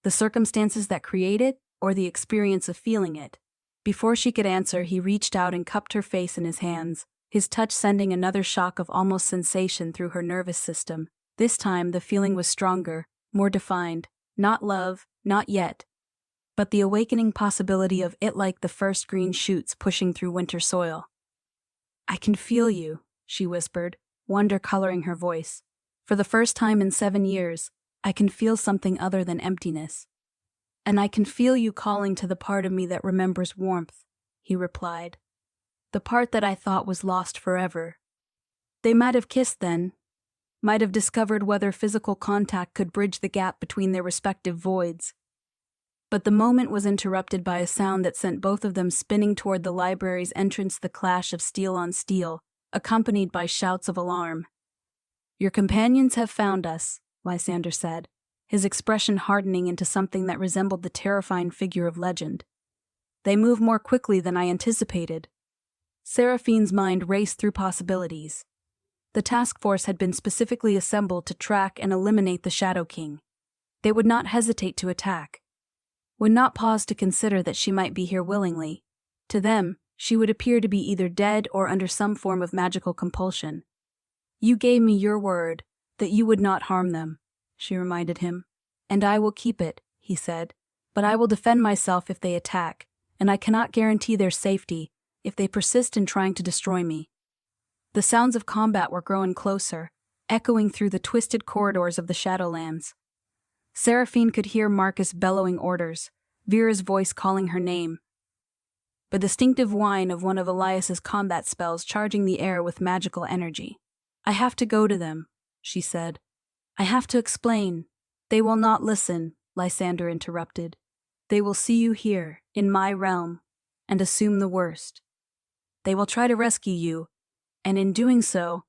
[SPEAKER 1] The circumstances that create it, or the experience of feeling it? Before she could answer, he reached out and cupped her face in his hands, his touch sending another shock of almost sensation through her nervous system. This time the feeling was stronger, more defined, not love, not yet, but the awakening possibility of it, like the first green shoots pushing through winter soil. "I can feel you," she whispered, wonder coloring her voice. "For the first time in 7 years, I can feel something other than emptiness." "And I can feel you calling to the part of me that remembers warmth," he replied. "The part that I thought was lost forever." They might have kissed then, might have discovered whether physical contact could bridge the gap between their respective voids. But the moment was interrupted by a sound that sent both of them spinning toward the library's entrance, the clash of steel on steel, accompanied by shouts of alarm. "Your companions have found us," Lysander said, his expression hardening into something that resembled the terrifying figure of legend. "They move more quickly than I anticipated." Seraphine's mind raced through possibilities. The task force had been specifically assembled to track and eliminate the Shadow King. They would not hesitate to attack, would not pause to consider that she might be here willingly. To them, she would appear to be either dead or under some form of magical compulsion. "You gave me your word that you would not harm them," she reminded him. "And I will keep it," he said. "But I will defend myself if they attack, and I cannot guarantee their safety if they persist in trying to destroy me." The sounds of combat were growing closer, echoing through the twisted corridors of the Shadowlands. Seraphine could hear Marcus bellowing orders, Vera's voice calling her name. The distinctive whine of one of Elias's combat spells charging the air with magical energy. "I have to go to them," she said. "I have to explain." "They will not listen," Lysander interrupted. "They will see you here, in my realm, and assume the worst. They will try to rescue you, and in doing so,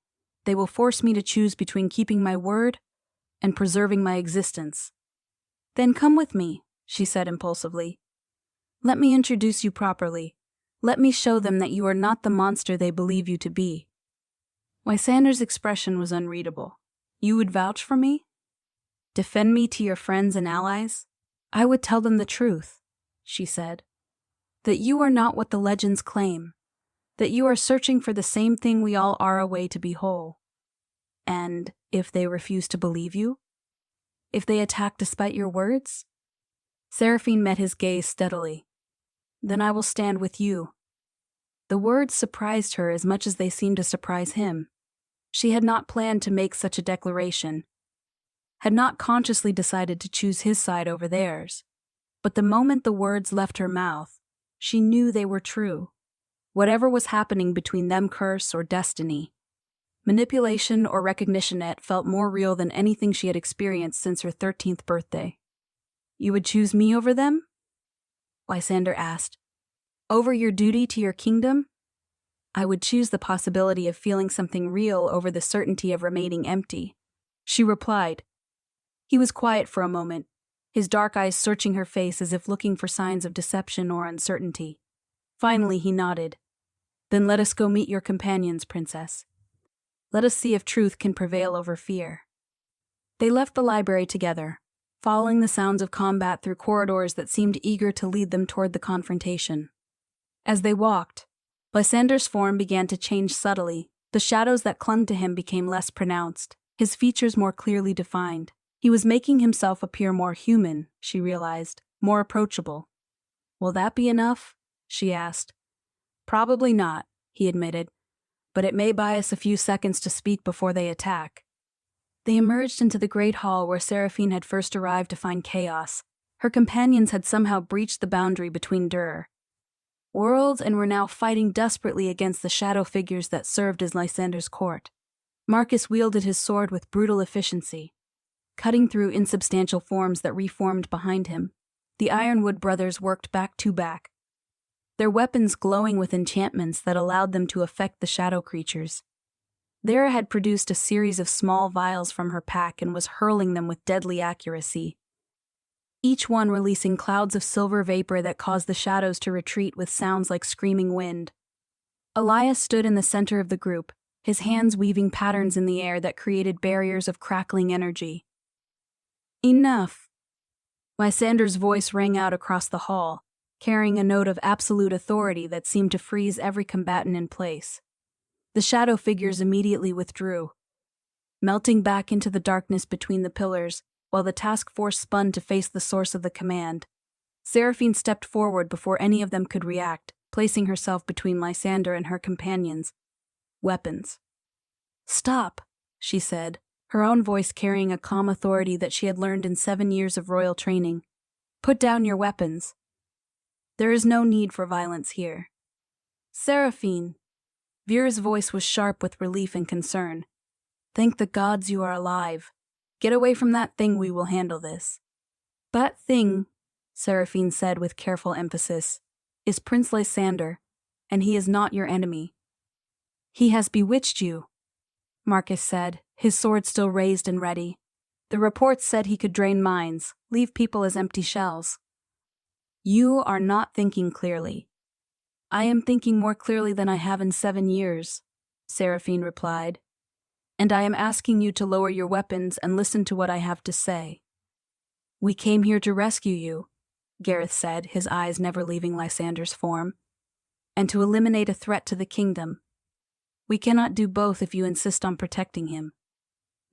[SPEAKER 1] they will force me to choose between keeping my word and preserving my existence." "Then come with me," she said impulsively. "Let me introduce you properly. Let me show them that you are not the monster they believe you to be." Lysander's expression was unreadable. "You would vouch for me? Defend me to your friends and allies?" "I would tell them the truth," she said. "That you are not what the legends claim. That you are searching for the same thing we all are, a way to be whole." "And if they refuse to believe you? If they attack despite your words?" Seraphine met his gaze steadily. "Then I will stand with you." The words surprised her as much as they seemed to surprise him. She had not planned to make such a declaration, had not consciously decided to choose his side over theirs. But the moment the words left her mouth, she knew they were true. Whatever was happening between them, curse or destiny, manipulation or recognition, it felt more real than anything she had experienced since her 13th birthday. "You would choose me over them?" Lysander asked. "Over your duty to your kingdom?" "I would choose the possibility of feeling something real over the certainty of remaining empty," she replied. He was quiet for a moment, his dark eyes searching her face as if looking for signs of deception or uncertainty. Finally he nodded. "Then let us go meet your companions, Princess. Let us see if truth can prevail over fear." They left the library together, following the sounds of combat through corridors that seemed eager to lead them toward the confrontation. As they walked, Lysander's form began to change subtly. The shadows that clung to him became less pronounced, his features more clearly defined. He was making himself appear more human, she realized, more approachable. "Will that be enough?" she asked. "Probably not," he admitted, "but it may buy us a few seconds to speak before they attack." They emerged into the great hall where Seraphine had first arrived to find chaos. Her companions had somehow breached the boundary between worlds and were now fighting desperately against the shadow figures that served as Lysander's court. Marcus wielded his sword with brutal efficiency. cutting through insubstantial forms that reformed behind him. The Ironwood brothers worked back to back, their weapons glowing with enchantments that allowed them to affect the shadow creatures. Lyra had produced a series of small vials from her pack and was hurling them with deadly accuracy, each one releasing clouds of silver vapor that caused the shadows to retreat with sounds like screaming wind. Elias stood in the center of the group, his hands weaving patterns in the air that created barriers of crackling energy. Enough! Lysander's voice rang out across the hall, carrying a note of absolute authority that seemed to freeze every combatant in place. The shadow figures immediately withdrew, melting back into the darkness between the pillars, while the task force spun to face the source of the command. Seraphine stepped forward before any of them could react, placing herself between Lysander and her companions. Weapons. "Stop," she said, her own voice carrying a calm authority that she had learned in 7 years of royal training. "Put down your weapons. There is no need for violence here." "Seraphine." Vera's voice was sharp with relief and concern. "Thank the gods you are alive. Get away from that thing, we will handle this." "That thing," Seraphine said with careful emphasis, "is Prince Lysander, and he is not your enemy." "He has bewitched you," Marcus said, his sword still raised and ready. "The reports said he could drain minds, leave people as empty shells." "You are not thinking clearly." "I am thinking more clearly than I have in 7 years," Seraphine replied. "And I am asking you to lower your weapons and listen to what I have to say." "We came here to rescue you," Gareth said, his eyes never leaving Lysander's form, "and to eliminate a threat to the kingdom. We cannot do both if you insist on protecting him."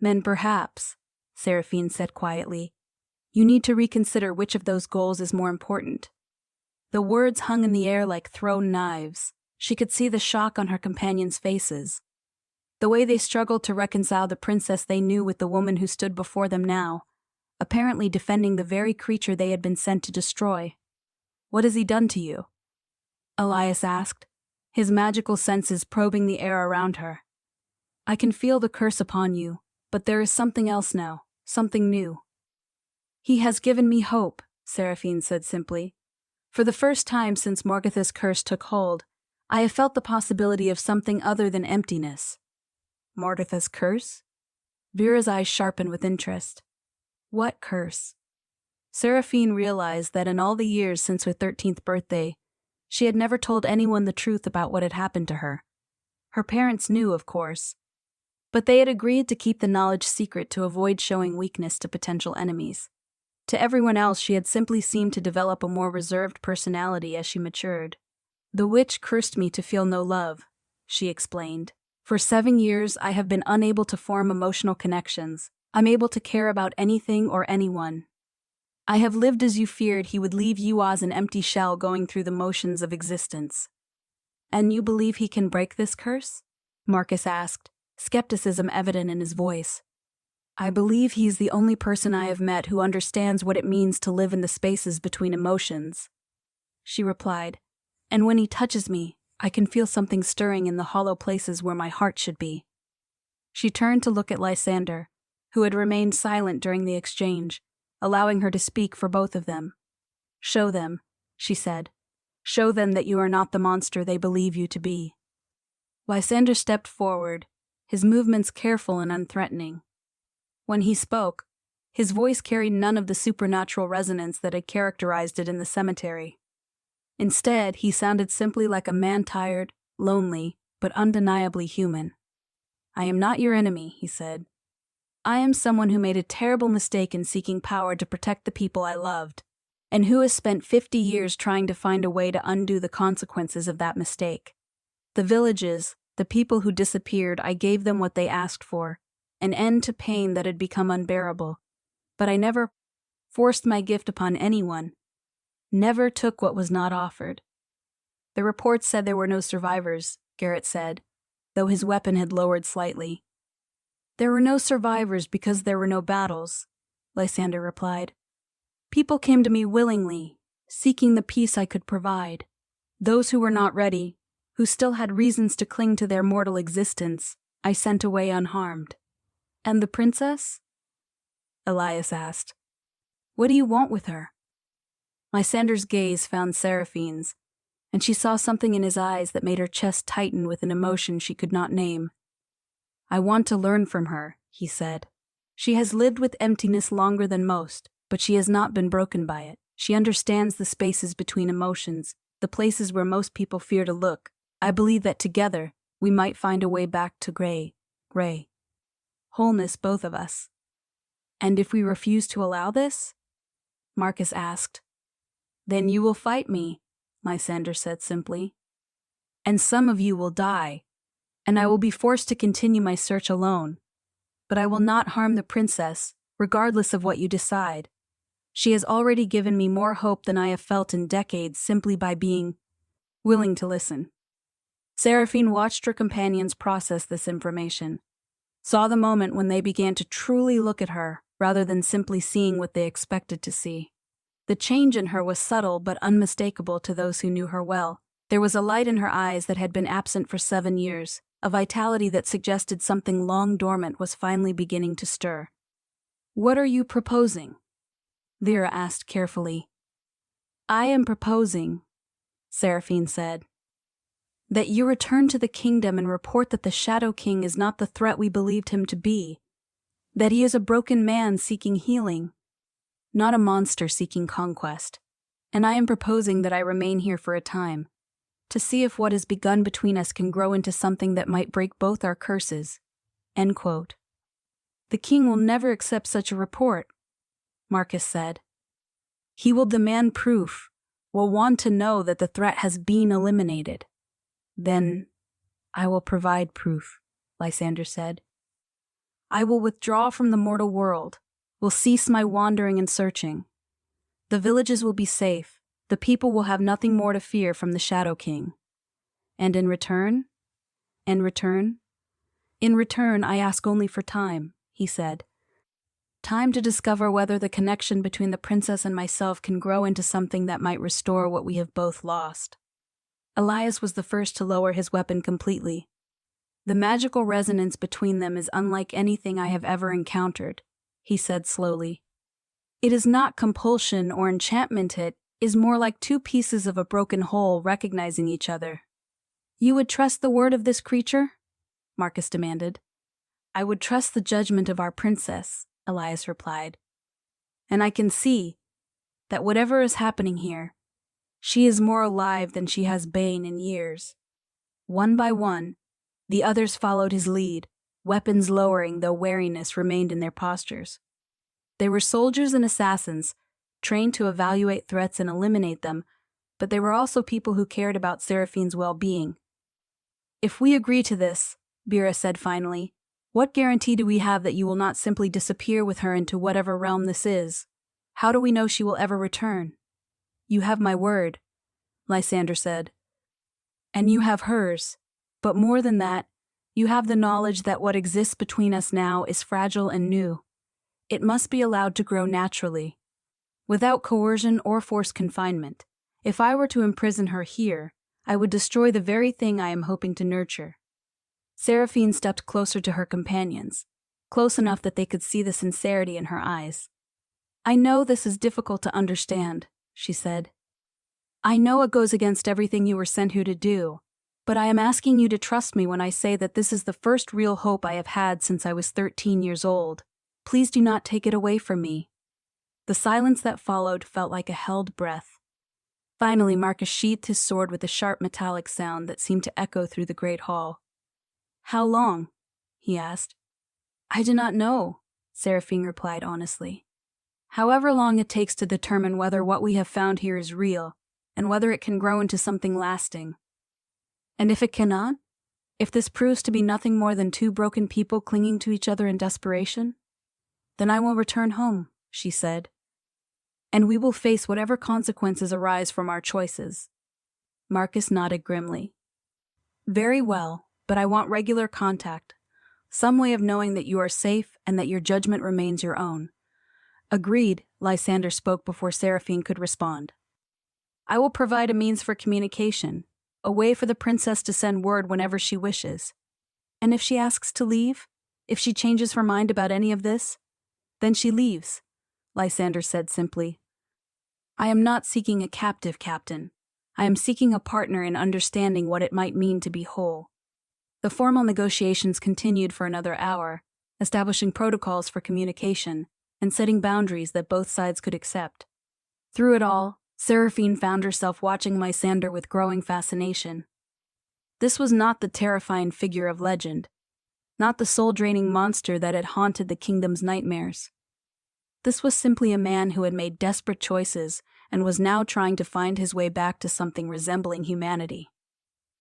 [SPEAKER 1] "Then perhaps," Seraphine said quietly, "you need to reconsider which of those goals is more important." The words hung in the air like thrown knives. She could see the shock on her companions' faces, the way they struggled to reconcile the princess they knew with the woman who stood before them now, apparently defending the very creature they had been sent to destroy. "What has he done to you?" Elias asked, his magical senses probing the air around her. "I can feel the curse upon you, but there is something else now, something new." "He has given me hope," Seraphine said simply. "For the first time since Morgatha's curse took hold, I have felt the possibility of something other than emptiness." "Morgatha's curse?" Vera's eyes sharpened with interest. "What curse?" Seraphine realized that in all the years since her 13th birthday, she had never told anyone the truth about what had happened to her. Her parents knew, of course, but they had agreed to keep the knowledge secret to avoid showing weakness to potential enemies. To everyone else, she had simply seemed to develop a more reserved personality as she matured. "The witch cursed me to feel no love," she explained. "For 7 years, I have been unable to form emotional connections. I'm able to care about anything or anyone. I have lived as you feared he would leave you as an empty shell going through the motions of existence." "And you believe he can break this curse?" Marcus asked, skepticism evident in his voice. "I believe he's the only person I have met who understands what it means to live in the spaces between emotions," she replied. "And when he touches me, I can feel something stirring in the hollow places where my heart should be." She turned to look at Lysander, who had remained silent during the exchange, allowing her to speak for both of them. "Show them," she said. "Show them that you are not the monster they believe you to be." Lysander stepped forward, his movements careful and unthreatening. When he spoke, his voice carried none of the supernatural resonance that had characterized it in the cemetery. Instead, he sounded simply like a man tired, lonely, but undeniably human. "I am not your enemy," he said. "I am someone who made a terrible mistake in seeking power to protect the people I loved, and who has spent 50 years trying to find a way to undo the consequences of that mistake. The villages, the people who disappeared, I gave them what they asked for, an end to pain that had become unbearable. But I never forced my gift upon anyone, never took what was not offered." "The reports said there were no survivors," Garrett said, though his weapon had lowered slightly. "There were no survivors because there were no battles," Lysander replied. "People came to me willingly, seeking the peace I could provide. Those who were not ready, who still had reasons to cling to their mortal existence, I sent away unharmed." "And the princess?" Elias asked. What do you want with her? Lysander's gaze found Seraphine's, and she saw something in his eyes that made her chest tighten with an emotion she could not name. I want to learn from her, he said. She has lived with emptiness longer than most, but she has not been broken by it. She understands the spaces between emotions, the places where most people fear to look. I believe that together, we might find a way back to gray. Wholeness, both of us. And if we refuse to allow this? Marcus asked. Then you will fight me, Lysander said simply. And some of you will die, and I will be forced to continue my search alone. But I will not harm the princess, regardless of what you decide. She has already given me more hope than I have felt in decades simply by being willing to listen. Seraphine watched her companions process this information, saw the moment when they began to truly look at her rather than simply seeing what they expected to see. The change in her was subtle but unmistakable to those who knew her well. There was a light in her eyes that had been absent for 7 years, a vitality that suggested something long dormant was finally beginning to stir. What are you proposing? Lyra asked carefully. I am proposing, Seraphine said, that you return to the kingdom and report that the Shadow King is not the threat we believed him to be, that he is a broken man seeking healing, not a monster seeking conquest, and I am proposing that I remain here for a time, to see if what has begun between us can grow into something that might break both our curses. End quote. The king will never accept such a report, Marcus said. He will demand proof, will want to know that the threat has been eliminated. Then I will provide proof, Lysander said. I will withdraw from the mortal world, will cease my wandering and searching. The villages will be safe, the people will have nothing more to fear from the Shadow King. And in return? In return, I ask only for time, he said. Time to discover whether the connection between the princess and myself can grow into something that might restore what we have both lost. Elias was the first to lower his weapon completely. The magical resonance between them is unlike anything I have ever encountered, he said slowly. It is not compulsion or enchantment, it is more like two pieces of a broken whole recognizing each other. You would trust the word of this creature? Marcus demanded. I would trust the judgment of our princess, Elias replied. And I can see that whatever is happening here, she is more alive than she has been in years. One by one, the others followed his lead, weapons lowering though wariness remained in their postures. They were soldiers and assassins, trained to evaluate threats and eliminate them, but they were also people who cared about Seraphine's well-being. If we agree to this, Bira said finally, what guarantee do we have that you will not simply disappear with her into whatever realm this is? How do we know she will ever return? You have my word, Lysander said. And you have hers. But more than that, you have the knowledge that what exists between us now is fragile and new. It must be allowed to grow naturally, without coercion or forced confinement. If I were to imprison her here, I would destroy the very thing I am hoping to nurture. Seraphine stepped closer to her companions, close enough that they could see the sincerity in her eyes. I know this is difficult to understand, she said. I know it goes against everything you were sent here to do, but I am asking you to trust me when I say that this is the first real hope I have had since I was 13 years old. Please do not take it away from me. The silence that followed felt like a held breath. Finally, Marcus sheathed his sword with a sharp metallic sound that seemed to echo through the great hall. How long? He asked. I do not know, Seraphine replied honestly. However long it takes to determine whether what we have found here is real, and whether it can grow into something lasting. And if it cannot? If this proves to be nothing more than two broken people clinging to each other in desperation? Then I will return home, she said. And we will face whatever consequences arise from our choices. Marcus nodded grimly. Very well, but I want regular contact. Some way of knowing that you are safe and that your judgment remains your own. Agreed, Lysander spoke before Seraphine could respond. I will provide a means for communication, a way for the princess to send word whenever she wishes. And if she asks to leave? If she changes her mind about any of this? Then she leaves, Lysander said simply. I am not seeking a captive, Captain. I am seeking a partner in understanding what it might mean to be whole. The formal negotiations continued for another hour, establishing protocols for communication and setting boundaries that both sides could accept. Through it all, Seraphine found herself watching Lysander with growing fascination. This was not the terrifying figure of legend, not the soul-draining monster that had haunted the kingdom's nightmares. This was simply a man who had made desperate choices and was now trying to find his way back to something resembling humanity.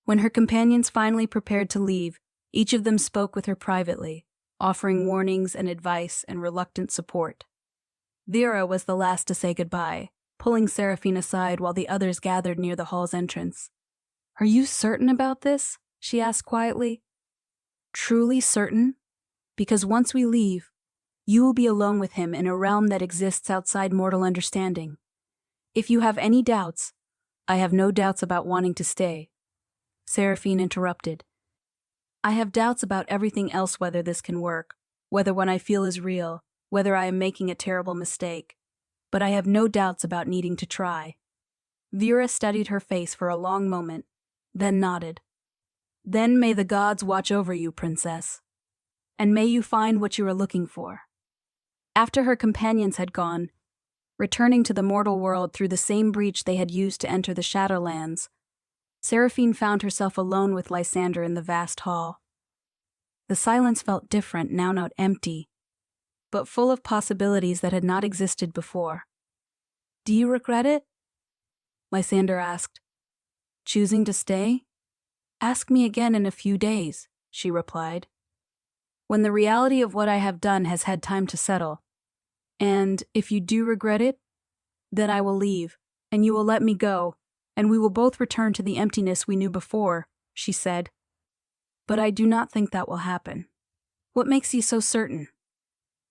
[SPEAKER 1] When her companions finally prepared to leave, each of them spoke with her privately, offering warnings and advice and reluctant support. Vera was the last to say goodbye, pulling Seraphine aside while the others gathered near the hall's entrance. Are you certain about this? She asked quietly. Truly certain? Because once we leave, you will be alone with him in a realm that exists outside mortal understanding. If you have any doubts, I have no doubts about wanting to stay. Seraphine interrupted. I have doubts about everything else, whether this can work, whether what I feel is real, whether I am making a terrible mistake. But I have no doubts about needing to try. Vera studied her face for a long moment, then nodded. Then may the gods watch over you, princess. And may you find what you are looking for. After her companions had gone, returning to the mortal world through the same breach they had used to enter the Shadowlands, Seraphine found herself alone with Lysander in the vast hall. The silence felt different, now not empty, but full of possibilities that had not existed before. Do you regret it? Lysander asked. Choosing to stay? Ask me again in a few days, she replied. When the reality of what I have done has had time to settle. And if you do regret it, then I will leave, and you will let me go, and we will both return to the emptiness we knew before, she said. But I do not think that will happen. What makes you so certain?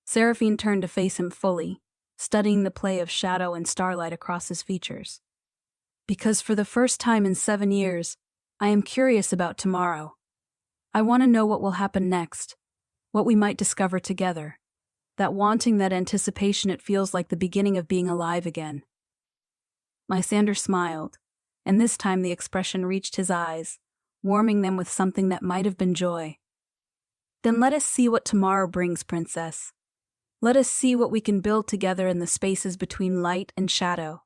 [SPEAKER 1] Seraphine turned to face him fully, studying the play of shadow and starlight across his features. Because for the first time in 7 years, I am curious about tomorrow. I want to know what will happen next, what we might discover together. That wanting, that anticipation, it feels like the beginning of being alive again. Lysander smiled, and this time the expression reached his eyes, warming them with something that might have been joy. Then let us see what tomorrow brings, princess. Let us see what we can build together in the spaces between light and shadow.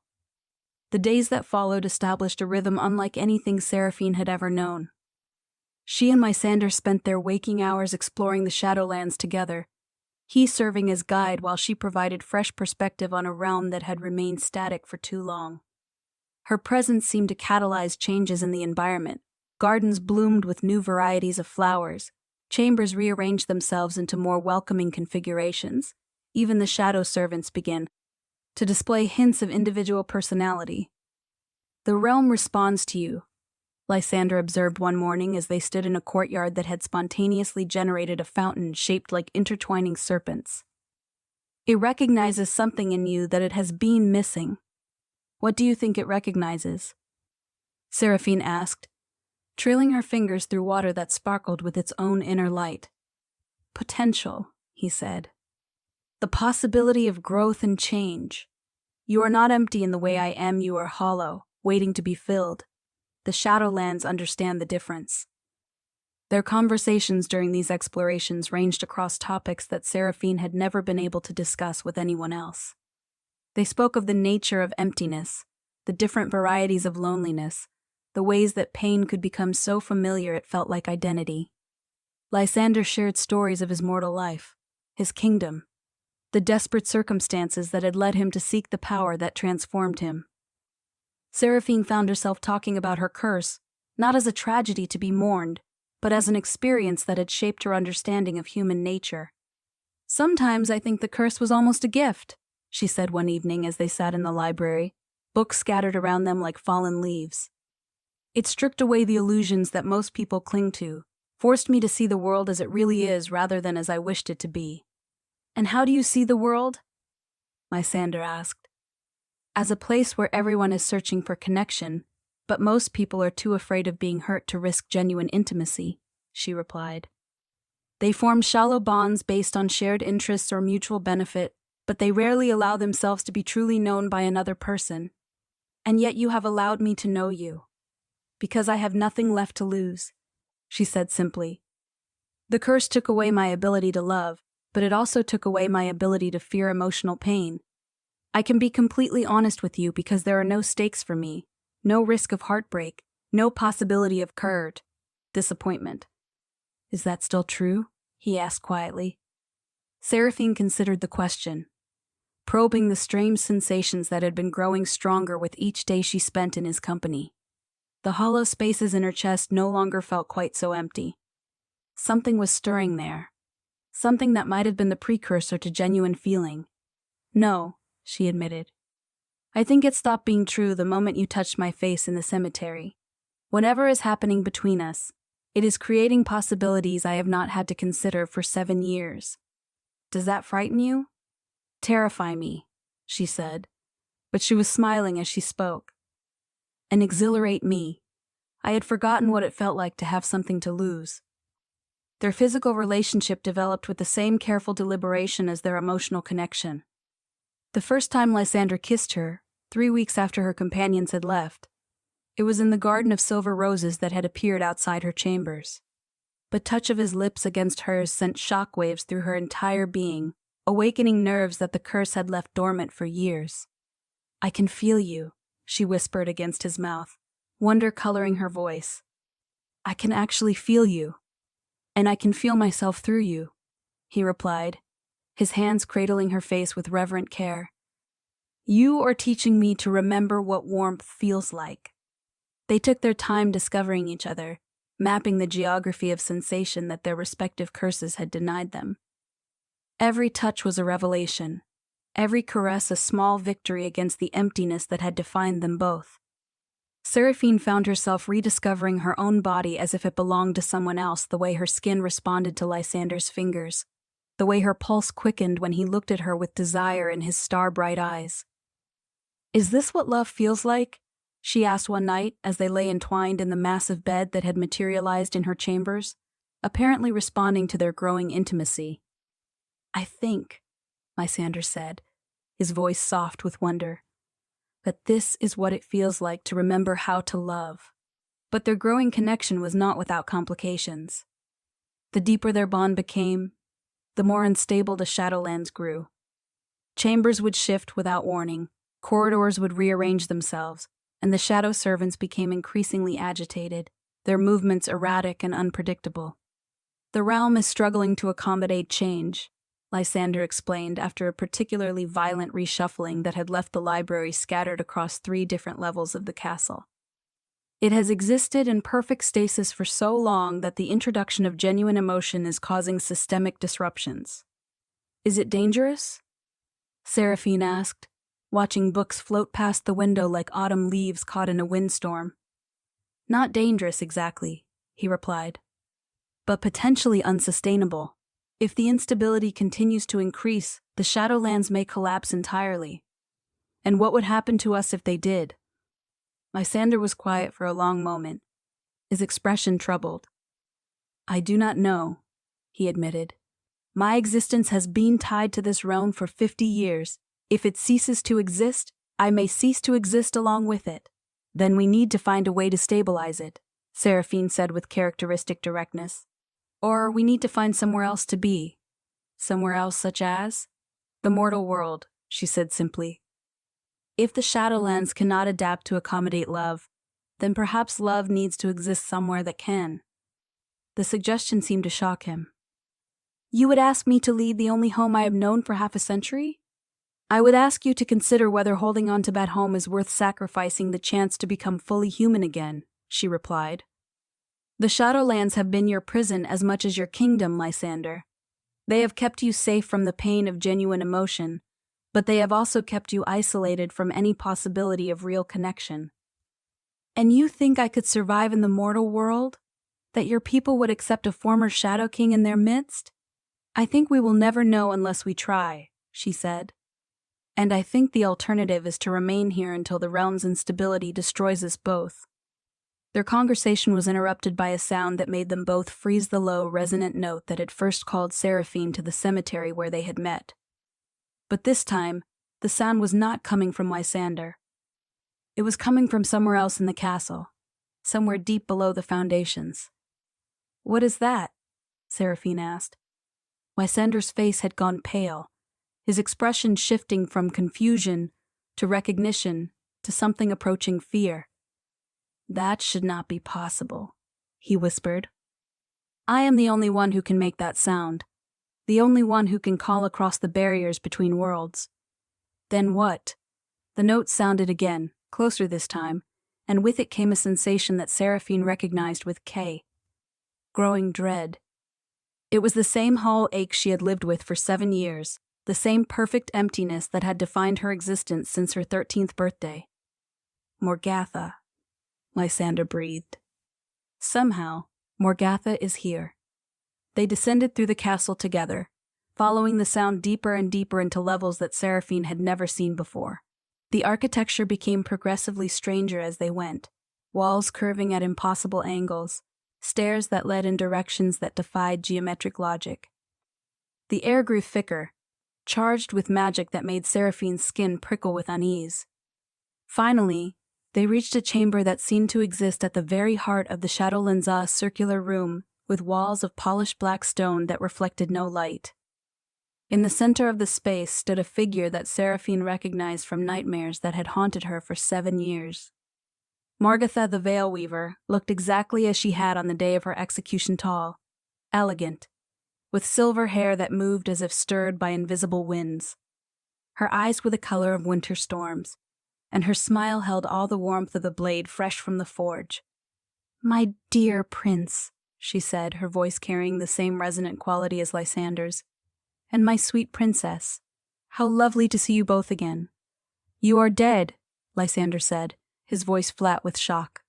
[SPEAKER 1] The days that followed established a rhythm unlike anything Seraphine had ever known. She and Lysander spent their waking hours exploring the Shadowlands together, he serving as guide while she provided fresh perspective on a realm that had remained static for too long. Her presence seemed to catalyze changes in the environment. Gardens bloomed with new varieties of flowers. Chambers rearranged themselves into more welcoming configurations. Even the shadow servants began to display hints of individual personality. The realm responds to you, Lysander observed one morning as they stood in a courtyard that had spontaneously generated a fountain shaped like intertwining serpents. It recognizes something in you that it has been missing. What do you think it recognizes? Seraphine asked, trailing her fingers through water that sparkled with its own inner light. Potential, he said. The possibility of growth and change. You are not empty in the way I am, you are hollow, waiting to be filled. The Shadowlands understand the difference. Their conversations during these explorations ranged across topics that Seraphine had never been able to discuss with anyone else. They spoke of the nature of emptiness, the different varieties of loneliness, the ways that pain could become so familiar it felt like identity. Lysander shared stories of his mortal life, his kingdom, the desperate circumstances that had led him to seek the power that transformed him. Seraphine found herself talking about her curse, not as a tragedy to be mourned, but as an experience that had shaped her understanding of human nature. Sometimes I think the curse was almost a gift, she said one evening as they sat in the library, books scattered around them like fallen leaves. It stripped away the illusions that most people cling to, forced me to see the world as it really is rather than as I wished it to be. And how do you see the world? Lysander asked. As a place where everyone is searching for connection, but most people are too afraid of being hurt to risk genuine intimacy, she replied. They form shallow bonds based on shared interests or mutual benefit, but they rarely allow themselves to be truly known by another person. And yet you have allowed me to know you. Because I have nothing left to lose, she said simply. The curse took away my ability to love, but it also took away my ability to fear emotional pain. I can be completely honest with you because there are no stakes for me, no risk of heartbreak, no possibility of disappointment. Is that still true? He asked quietly. Seraphine considered the question, probing the strange sensations that had been growing stronger with each day she spent in his company. The hollow spaces in her chest no longer felt quite so empty. Something was stirring there. Something that might have been the precursor to genuine feeling. No, she admitted. I think it stopped being true the moment you touched my face in the cemetery. Whatever is happening between us, it is creating possibilities I have not had to consider for 7 years. Does that frighten you? Terrify me, she said, but she was smiling as she spoke. And exhilarate me. I had forgotten what it felt like to have something to lose. Their physical relationship developed with the same careful deliberation as their emotional connection. The first time Lysander kissed her, 3 weeks after her companions had left, it was in the garden of silver roses that had appeared outside her chambers. The touch of his lips against hers sent shockwaves through her entire being, awakening nerves that the curse had left dormant for years. I can feel you, she whispered against his mouth, wonder coloring her voice. I can actually feel you. And I can feel myself through you, he replied, his hands cradling her face with reverent care. You are teaching me to remember what warmth feels like. They took their time discovering each other, mapping the geography of sensation that their respective curses had denied them. Every touch was a revelation, every caress a small victory against the emptiness that had defined them both. Seraphine found herself rediscovering her own body as if it belonged to someone else, the way her skin responded to Lysander's fingers, the way her pulse quickened when he looked at her with desire in his star-bright eyes. Is this what love feels like? She asked one night as they lay entwined in the massive bed that had materialized in her chambers, apparently responding to their growing intimacy. I think, Lysander said, his voice soft with wonder, that this is what it feels like to remember how to love. But their growing connection was not without complications. The deeper their bond became, the more unstable the Shadowlands grew. Chambers would shift without warning, corridors would rearrange themselves, and the shadow servants became increasingly agitated, their movements erratic and unpredictable. The realm is struggling to accommodate change, Lysander explained after a particularly violent reshuffling that had left the library scattered across 3 different levels of the castle. It has existed in perfect stasis for so long that the introduction of genuine emotion is causing systemic disruptions. Is it dangerous? Seraphine asked, watching books float past the window like autumn leaves caught in a windstorm. Not dangerous exactly, he replied, but potentially unsustainable. If the instability continues to increase, the Shadowlands may collapse entirely. And what would happen to us if they did? Lysander was quiet for a long moment, his expression troubled. I do not know, he admitted. My existence has been tied to this realm for 50 years. If it ceases to exist, I may cease to exist along with it. Then we need to find a way to stabilize it, Seraphine said with characteristic directness. Or we need to find somewhere else to be. Somewhere else such as? The mortal world, she said simply. If the Shadowlands cannot adapt to accommodate love, then perhaps love needs to exist somewhere that can. The suggestion seemed to shock him. You would ask me to leave the only home I have known for half a century? I would ask you to consider whether holding on to that home is worth sacrificing the chance to become fully human again, she replied. The Shadowlands have been your prison as much as your kingdom, Lysander. They have kept you safe from the pain of genuine emotion, but they have also kept you isolated from any possibility of real connection. And you think I could survive in the mortal world? That your people would accept a former Shadow King in their midst? I think we will never know unless we try, she said. And I think the alternative is to remain here until the realm's instability destroys us both. Their conversation was interrupted by a sound that made them both freeze the low, resonant note that had first called Seraphine to the cemetery where they had met. But this time, the sound was not coming from Lysander. It was coming from somewhere else in the castle, somewhere deep below the foundations. "What is that?" Seraphine asked. Lysander's face had gone pale, his expression shifting from confusion to recognition to something approaching fear. "That should not be possible," he whispered. "I am the only one who can make that sound, the only one who can call across the barriers between worlds." Then what? The note sounded again, closer this time, and with it came a sensation that Seraphine recognized with K. Growing dread. It was the same hollow ache she had lived with for 7 years, the same perfect emptiness that had defined her existence since her 13th birthday. "Morgatha," Lysander breathed. "Somehow, Morgatha is here." They descended through the castle together, following the sound deeper and deeper into levels that Seraphine had never seen before. The architecture became progressively stranger as they went, walls curving at impossible angles, stairs that led in directions that defied geometric logic. The air grew thicker, charged with magic that made Seraphine's skin prickle with unease. Finally, they reached a chamber that seemed to exist at the very heart of the Chateau Lanza's circular room, with walls of polished black stone that reflected no light. In the center of the space stood a figure that Seraphine recognized from nightmares that had haunted her for 7 years. Morgatha the Veil Weaver looked exactly as she had on the day of her execution, tall, elegant, with silver hair that moved as if stirred by invisible winds. Her eyes were the color of winter storms, and her smile held all the warmth of the blade fresh from the forge. "My dear prince," she said, her voice carrying the same resonant quality as Lysander's, "and my sweet princess, how lovely to see you both again." "You are dead," Lysander said, his voice flat with shock.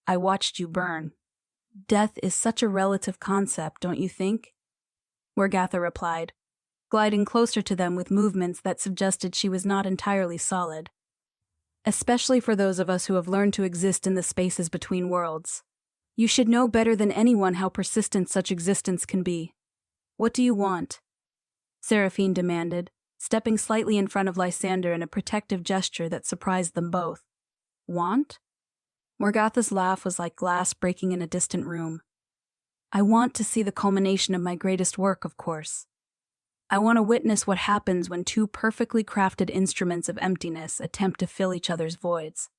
[SPEAKER 1] "I watched you burn." "Death is such a relative concept, don't you think?" Morgatha replied, gliding closer to them with movements that suggested she was not entirely solid. "Especially for those of us who have learned to exist in the spaces between worlds. You should know better than anyone how persistent such existence can be. What do you want?" Seraphine demanded, stepping slightly in front of Lysander in a protective gesture that surprised them both. "Want?" Morgatha's laugh was like glass breaking in a distant room. "I want to see the culmination of my greatest work, of course. I want to witness what happens when two perfectly crafted instruments of emptiness attempt to fill each other's voids."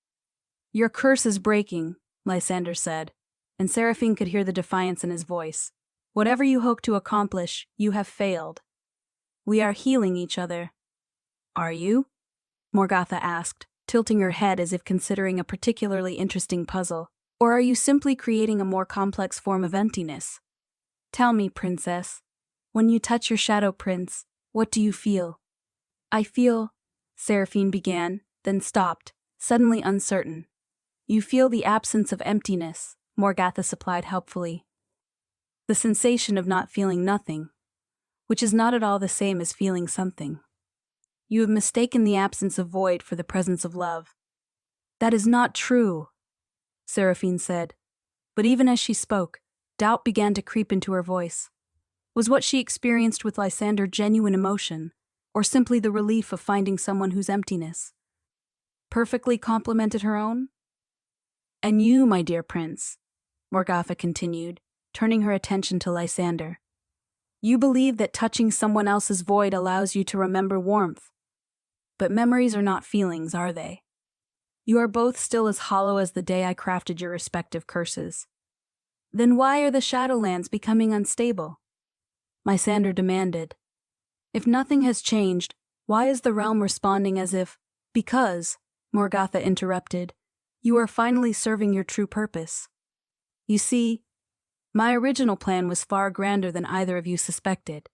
[SPEAKER 1] "Your curse is breaking," Lysander said, and Seraphine could hear the defiance in his voice. "Whatever you hope to accomplish, you have failed. We are healing each other." "Are you?" Morgatha asked, tilting her head as if considering a particularly interesting puzzle. "Or are you simply creating a more complex form of emptiness? Tell me, princess, when you touch your shadow prince, what do you feel?" "I feel," Seraphine began, then stopped, suddenly uncertain. "You feel the absence of emptiness," Morgatha supplied helpfully. "The sensation of not feeling nothing, which is not at all the same as feeling something. You have mistaken the absence of void for the presence of love." "That is not true," Seraphine said, but even as she spoke, doubt began to creep into her voice. Was what she experienced with Lysander genuine emotion, or simply the relief of finding someone whose emptiness perfectly complemented her own? "And you, my dear prince," Morgatha continued, turning her attention to Lysander. "You believe that touching someone else's void allows you to remember warmth. But memories are not feelings, are they? You are both still as hollow as the day I crafted your respective curses. Then why are the Shadowlands becoming unstable?" Lysander demanded. "If nothing has changed, why is the realm responding as if—" "Because," Morgatha interrupted, "you are finally serving your true purpose. You see, my original plan was far grander than either of you suspected.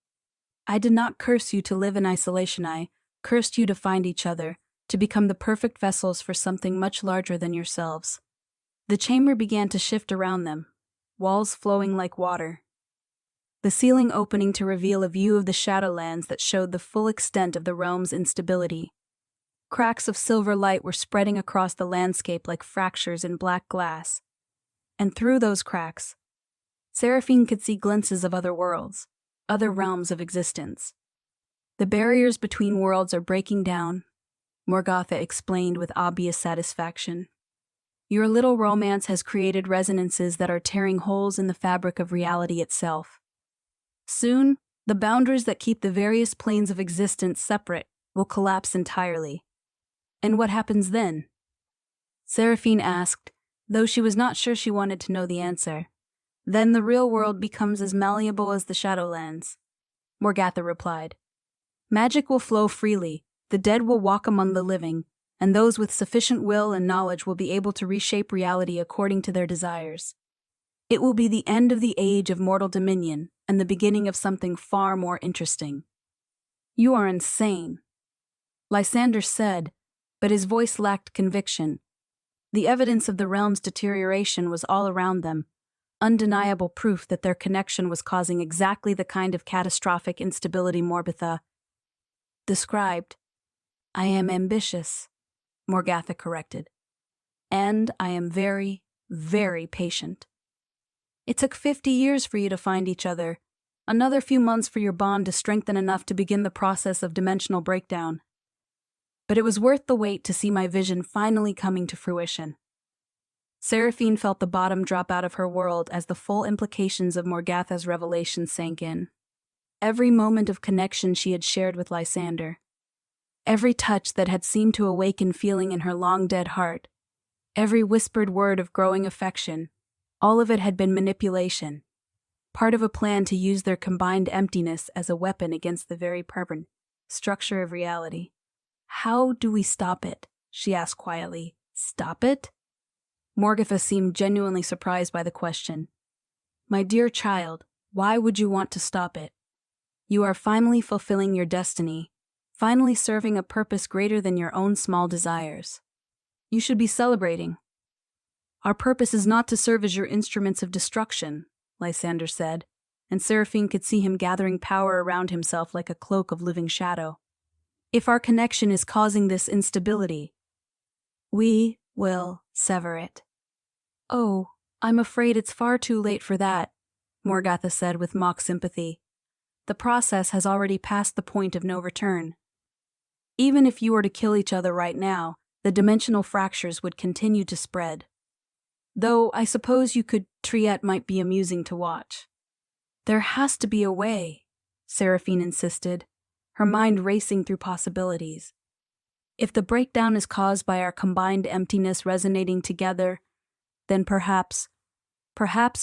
[SPEAKER 1] I did not curse you to live in isolation, I cursed you to find each other, to become the perfect vessels for something much larger than yourselves." The chamber began to shift around them, walls flowing like water, the ceiling opening to reveal a view of the Shadowlands that showed the full extent of the realm's instability. Cracks of silver light were spreading across the landscape like fractures in black glass, And through those cracks, Seraphine could see glimpses of other worlds, other realms of existence. The barriers between worlds are breaking down, Morgatha explained with obvious satisfaction. Your little romance has created resonances that are tearing holes in the fabric of reality itself. Soon, the boundaries that keep the various planes of existence separate will collapse entirely. And what happens then? Seraphine asked, though she was not sure she wanted to know the answer. Then the real world becomes as malleable as the Shadowlands, Morgatha replied. Magic will flow freely, the dead will walk among the living, and those with sufficient will and knowledge will be able to reshape reality according to their desires. It will be the end of the age of mortal dominion and the beginning of something far more interesting. You are insane, Lysander said, but his voice lacked conviction. The evidence of the realm's deterioration was all around them, undeniable proof that their connection was causing exactly the kind of catastrophic instability Morgatha described. I am ambitious, Morgatha corrected. And I am very, very patient. It took 50 years for you to find each other, another few months for your bond to strengthen enough to begin the process of dimensional breakdown. But it was worth the wait to see my vision finally coming to fruition. Seraphine felt the bottom drop out of her world as the full implications of Morgatha's revelation sank in. Every moment of connection she had shared with Lysander, every touch that had seemed to awaken feeling in her long-dead heart, every whispered word of growing affection, all of it had been manipulation, part of a plan to use their combined emptiness as a weapon against the very permanent structure of reality. How do we stop it? She asked quietly. Stop it? Morgatha seemed genuinely surprised by the question. My dear child, why would you want to stop it? You are finally fulfilling your destiny, finally serving a purpose greater than your own small desires. You should be celebrating. Our purpose is not to serve as your instruments of destruction, Lysander said, and Seraphine could see him gathering power around himself like a cloak of living shadow. If our connection is causing this instability, we will sever it. Oh, I'm afraid it's far too late for that, Morgatha said with mock sympathy. The process has already passed the point of no return. Even if you were to kill each other right now, the dimensional fractures would continue to spread. Though I suppose you could, Triette might be amusing to watch. There has to be a way, Seraphine insisted, her mind racing through possibilities. If the breakdown is caused by our combined emptiness resonating together, then perhaps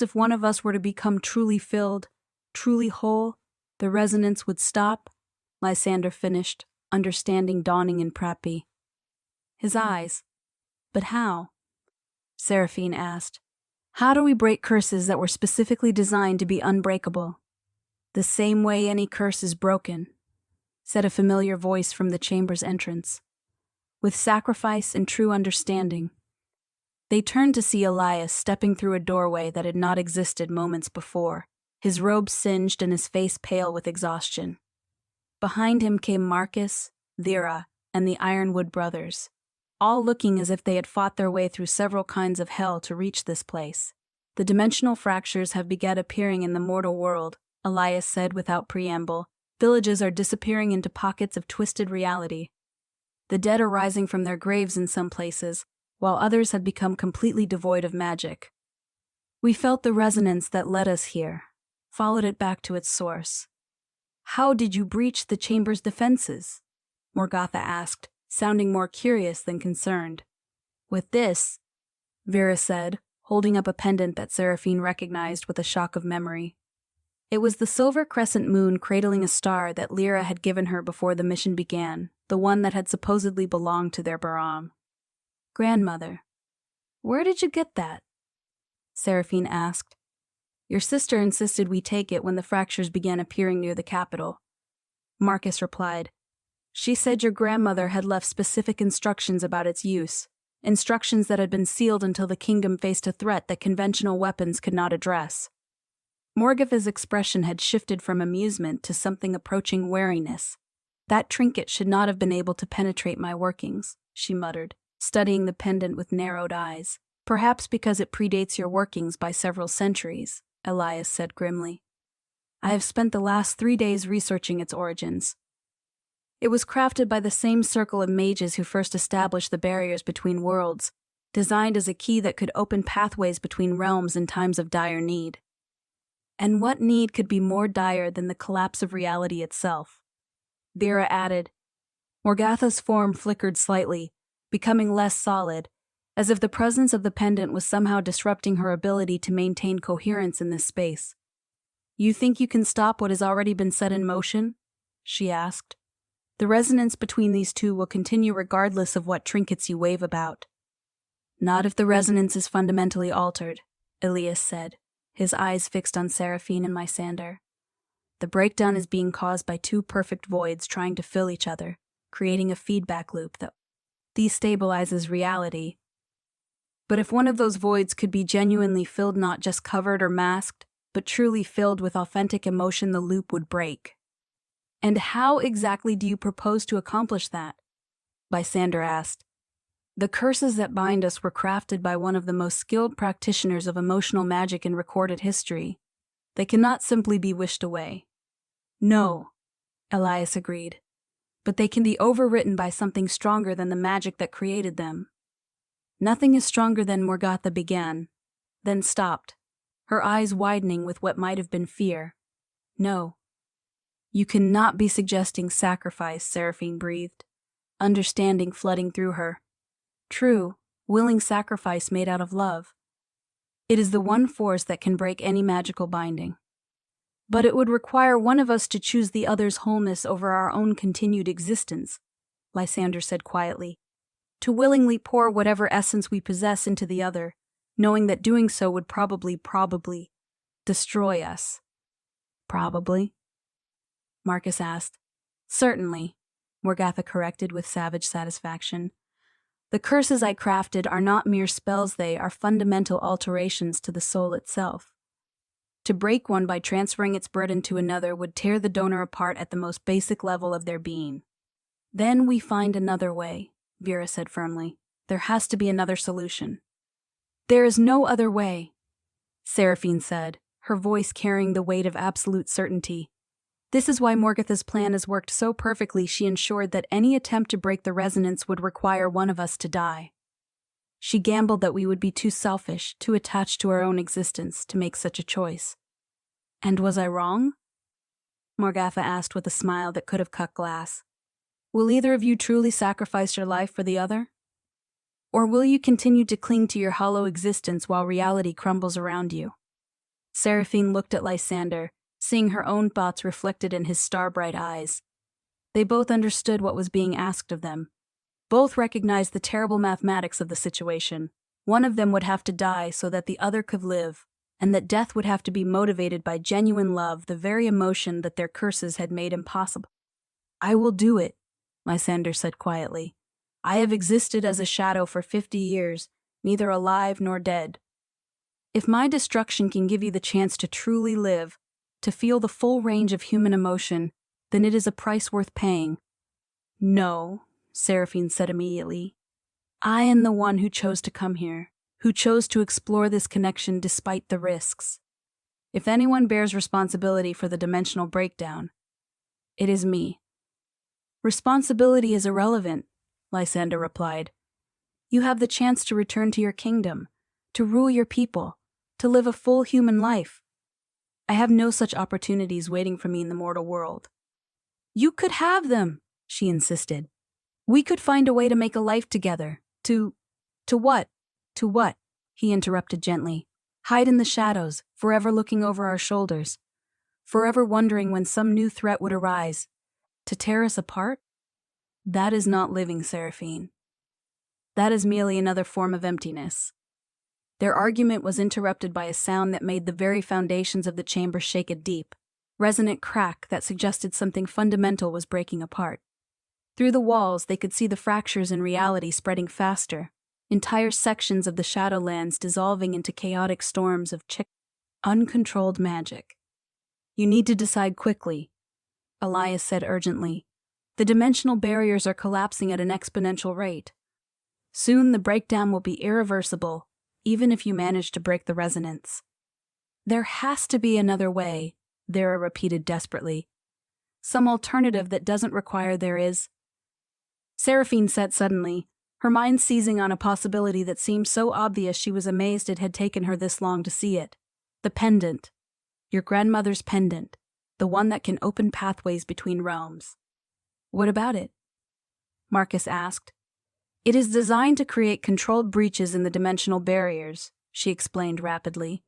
[SPEAKER 1] if one of us were to become truly filled, truly whole, the resonance would stop, Lysander finished, understanding dawning in Prappy. His eyes. But how? Seraphine asked. How do we break curses that were specifically designed to be unbreakable? The same way any curse is broken, said a familiar voice from the chamber's entrance. With sacrifice and true understanding. They turned to see Elias stepping through a doorway that had not existed moments before, his robe singed and his face pale with exhaustion. Behind him came Marcus, Vera, and the Ironwood brothers, all looking as if they had fought their way through several kinds of hell to reach this place. The dimensional fractures have begun appearing in the mortal world, Elias said without preamble. Villages are disappearing into pockets of twisted reality. The dead are rising from their graves in some places, while others had become completely devoid of magic. We felt the resonance that led us here, followed it back to its source. How did you breach the chamber's defenses? Morgatha asked, sounding more curious than concerned. With this, Vera said, holding up a pendant that Seraphine recognized with a shock of memory. It was the silver crescent moon cradling a star that Lyra had given her before the mission began, the one that had supposedly belonged to their Baram. Grandmother, where did you get that? Seraphine asked. Your sister insisted we take it when the fractures began appearing near the capital. Marcus replied. She said your grandmother had left specific instructions about its use, instructions that had been sealed until the kingdom faced a threat that conventional weapons could not address. Morgatha's expression had shifted from amusement to something approaching wariness. That trinket should not have been able to penetrate my workings, she muttered, studying the pendant with narrowed eyes. Perhaps because it predates your workings by several centuries, Elias said grimly. I have spent the last 3 days researching its origins. It was crafted by the same circle of mages who first established the barriers between worlds, designed as a key that could open pathways between realms in times of dire need. And what need could be more dire than the collapse of reality itself? Vera added. Morgatha's form flickered slightly, becoming less solid, as if the presence of the pendant was somehow disrupting her ability to maintain coherence in this space. You think you can stop what has already been set in motion? She asked. The resonance between these two will continue regardless of what trinkets you wave about. Not if the resonance is fundamentally altered, Elias said, his eyes fixed on Seraphine and Lysander. The breakdown is being caused by two perfect voids trying to fill each other, creating a feedback loop that destabilizes reality. But if one of those voids could be genuinely filled, not just covered or masked, but truly filled with authentic emotion, the loop would break. And how exactly do you propose to accomplish that? Lysander asked. The curses that bind us were crafted by one of the most skilled practitioners of emotional magic in recorded history. They cannot simply be wished away. No, Elias agreed. But they can be overwritten by something stronger than the magic that created them. Nothing is stronger than Morgatha began, then stopped, her eyes widening with what might have been fear. No. You cannot be suggesting sacrifice, Seraphine breathed, understanding flooding through her. True, willing sacrifice made out of love. It is the one force that can break any magical binding. But it would require one of us to choose the other's wholeness over our own continued existence, Lysander said quietly. To willingly pour whatever essence we possess into the other, knowing that doing so would probably destroy us. Probably? Marcus asked. Certainly, Morgatha corrected with savage satisfaction. The curses I crafted are not mere spells, they are fundamental alterations to the soul itself. To break one by transferring its burden to another would tear the donor apart at the most basic level of their being. Then we find another way, Vera said firmly. There has to be another solution. There is no other way, Seraphine said, her voice carrying the weight of absolute certainty. This is why Morgatha's plan has worked so perfectly. She ensured that any attempt to break the resonance would require one of us to die. She gambled that we would be too selfish, too attached to our own existence, to make such a choice. And was I wrong? Morgatha asked with a smile that could have cut glass. Will either of you truly sacrifice your life for the other? Or will you continue to cling to your hollow existence while reality crumbles around you? Seraphine looked at Lysander, seeing her own thoughts reflected in his star-bright eyes. They both understood what was being asked of them. Both recognized the terrible mathematics of the situation. One of them would have to die so that the other could live, and that death would have to be motivated by genuine love, the very emotion that their curses had made impossible. I will do it, Lysander said quietly. I have existed as a shadow for 50 years, neither alive nor dead. If my destruction can give you the chance to truly live, to feel the full range of human emotion, then it is a price worth paying. No, Seraphine said immediately. I am the one who chose to come here, who chose to explore this connection despite the risks. If anyone bears responsibility for the dimensional breakdown, it is me. Responsibility is irrelevant, Lysander replied. You have the chance to return to your kingdom, to rule your people, to live a full human life. I have no such opportunities waiting for me in the mortal world. You could have them, she insisted. We could find a way to make a life together. To what? To what? He interrupted gently. Hide in the shadows, forever looking over our shoulders, forever wondering when some new threat would arise. To tear us apart? That is not living, Seraphine. That is merely another form of emptiness. Their argument was interrupted by a sound that made the very foundations of the chamber shake, a deep, resonant crack that suggested something fundamental was breaking apart. Through the walls, they could see the fractures in reality spreading faster, entire sections of the Shadowlands dissolving into chaotic storms of uncontrolled magic. You need to decide quickly, Elias said urgently. The dimensional barriers are collapsing at an exponential rate. Soon the breakdown will be irreversible, even if you manage to break the resonance. There has to be another way, Vera repeated desperately. Some alternative that doesn't require there is. Seraphine said suddenly, her mind seizing on a possibility that seemed so obvious she was amazed it had taken her this long to see it. The pendant. Your grandmother's pendant. The one that can open pathways between realms. What about it? Marcus asked. It is designed to create controlled breaches in the dimensional barriers, she explained rapidly.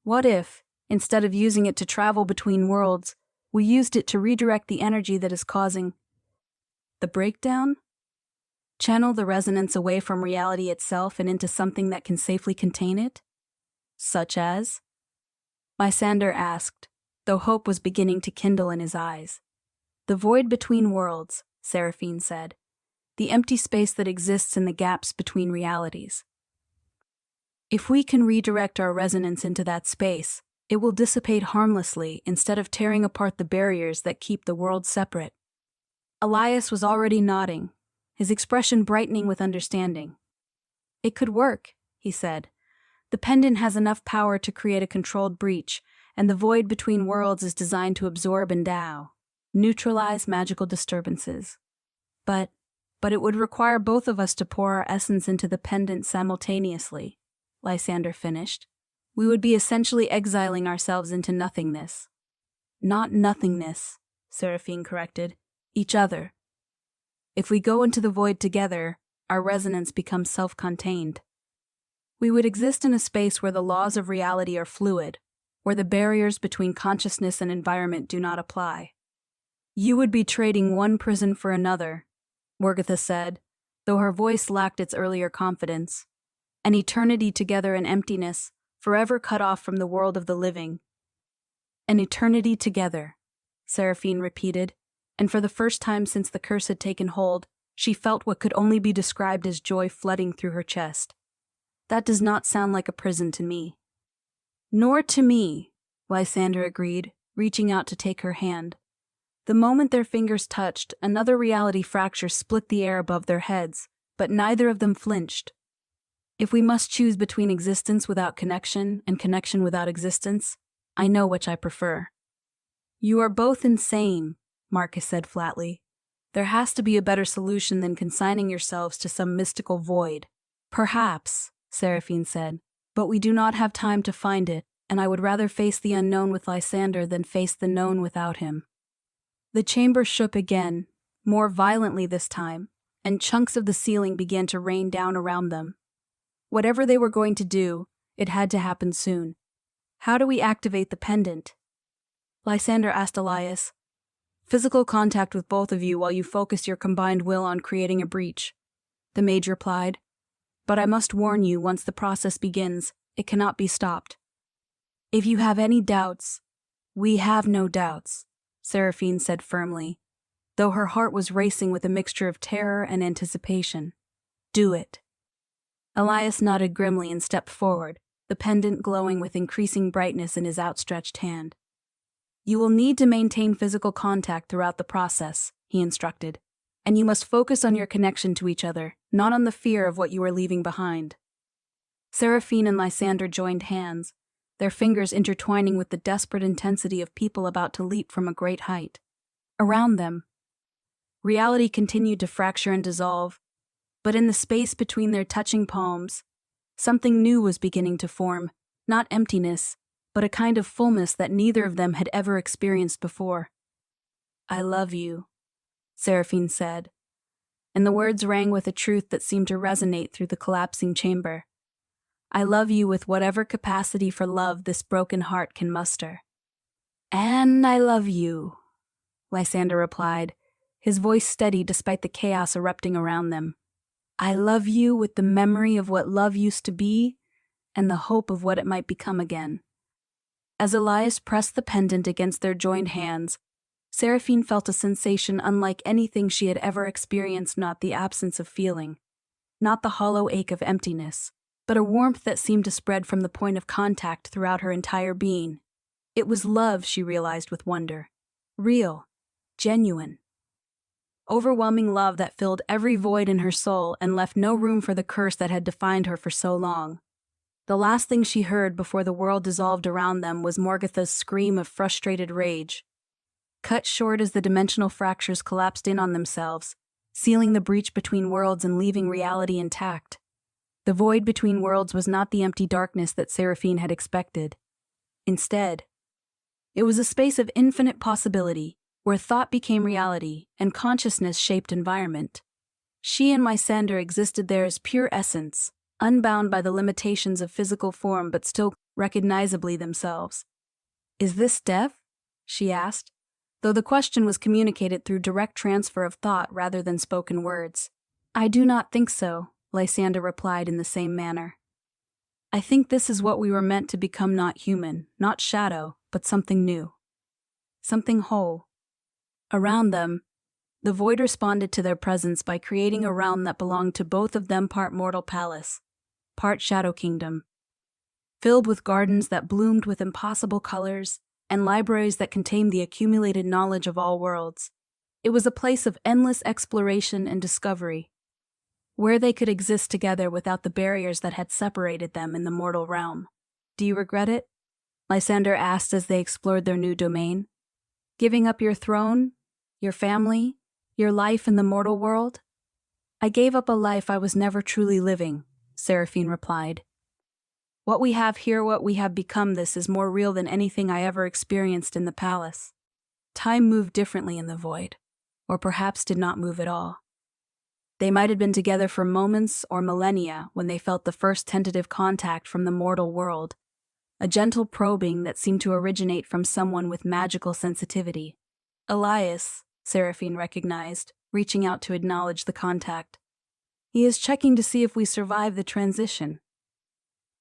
[SPEAKER 1] What if, instead of using it to travel between worlds, we used it to redirect the energy that is causing the breakdown? Channel the resonance away from reality itself and into something that can safely contain it? Such as? Lysander asked, though hope was beginning to kindle in his eyes. The void between worlds, Seraphine said. The empty space that exists in the gaps between realities. If we can redirect our resonance into that space, it will dissipate harmlessly instead of tearing apart the barriers that keep the world separate. Elias was already nodding, his expression brightening with understanding. It could work, he said. The pendant has enough power to create a controlled breach, and the void between worlds is designed to absorb and neutralize magical disturbances. But it would require both of us to pour our essence into the pendant simultaneously, Lysander finished. We would be essentially exiling ourselves into nothingness. Not nothingness, Seraphine corrected. Each other. If we go into the void together, our resonance becomes self-contained. We would exist in a space where the laws of reality are fluid, where the barriers between consciousness and environment do not apply. You would be trading one prison for another, Morgatha said, though her voice lacked its earlier confidence. An eternity together in emptiness, forever cut off from the world of the living. An eternity together, Seraphine repeated, and for the first time since the curse had taken hold, she felt what could only be described as joy flooding through her chest. That does not sound like a prison to me. Nor to me, Lysander agreed, reaching out to take her hand. The moment their fingers touched, another reality fracture split the air above their heads, but neither of them flinched. If we must choose between existence without connection and connection without existence, I know which I prefer. You are both insane, Marcus said flatly. There has to be a better solution than consigning yourselves to some mystical void. Perhaps, Seraphine said, but we do not have time to find it, and I would rather face the unknown with Lysander than face the known without him. The chamber shook again, more violently this time, and chunks of the ceiling began to rain down around them. Whatever they were going to do, it had to happen soon. How do we activate the pendant? Lysander asked Elias. Physical contact with both of you while you focus your combined will on creating a breach, the mage replied. But I must warn you, once the process begins, it cannot be stopped. If you have any doubts, we have no doubts, Seraphine said firmly, though her heart was racing with a mixture of terror and anticipation. Do it. Elias nodded grimly and stepped forward, the pendant glowing with increasing brightness in his outstretched hand. You will need to maintain physical contact throughout the process, he instructed, and you must focus on your connection to each other, not on the fear of what you are leaving behind. Seraphine and Lysander joined hands, their fingers intertwining with the desperate intensity of people about to leap from a great height. Around them, reality continued to fracture and dissolve, but in the space between their touching palms, something new was beginning to form, not emptiness, but a kind of fullness that neither of them had ever experienced before. I love you, Seraphine said, and the words rang with a truth that seemed to resonate through the collapsing chamber. I love you with whatever capacity for love this broken heart can muster. And I love you, Lysander replied, his voice steady despite the chaos erupting around them. I love you with the memory of what love used to be and the hope of what it might become again. As Elias pressed the pendant against their joined hands, Seraphine felt a sensation unlike anything she had ever experienced, not the absence of feeling, not the hollow ache of emptiness, but a warmth that seemed to spread from the point of contact throughout her entire being. It was love, she realized with wonder. Real, genuine. Overwhelming love that filled every void in her soul and left no room for the curse that had defined her for so long. The last thing she heard before the world dissolved around them was Morgatha's scream of frustrated rage, cut short as the dimensional fractures collapsed in on themselves, sealing the breach between worlds and leaving reality intact. The void between worlds was not the empty darkness that Seraphine had expected. Instead, it was a space of infinite possibility, where thought became reality and consciousness shaped environment. She and Lysander existed there as pure essence, unbound by the limitations of physical form but still recognizably themselves. "Is this death?" she asked, though the question was communicated through direct transfer of thought rather than spoken words. "I do not think so," Lysander replied in the same manner. "I think this is what we were meant to become, not human, not shadow, but something new. Something whole." Around them, the void responded to their presence by creating a realm that belonged to both of them, part mortal palace, part shadow kingdom, filled with gardens that bloomed with impossible colors and libraries that contained the accumulated knowledge of all worlds. It was a place of endless exploration and discovery, where they could exist together without the barriers that had separated them in the mortal realm. "Do you regret it?" Lysander asked as they explored their new domain. "Giving up your throne, your family, your life in the mortal world?" "I gave up a life I was never truly living," Seraphine replied. "What we have here, what we have become, this is more real than anything I ever experienced in the palace." Time moved differently in the void, or perhaps did not move at all. They might have been together for moments or millennia when they felt the first tentative contact from the mortal world, a gentle probing that seemed to originate from someone with magical sensitivity. "Elias," Seraphine recognized, reaching out to acknowledge the contact. "He is checking to see if we survive the transition."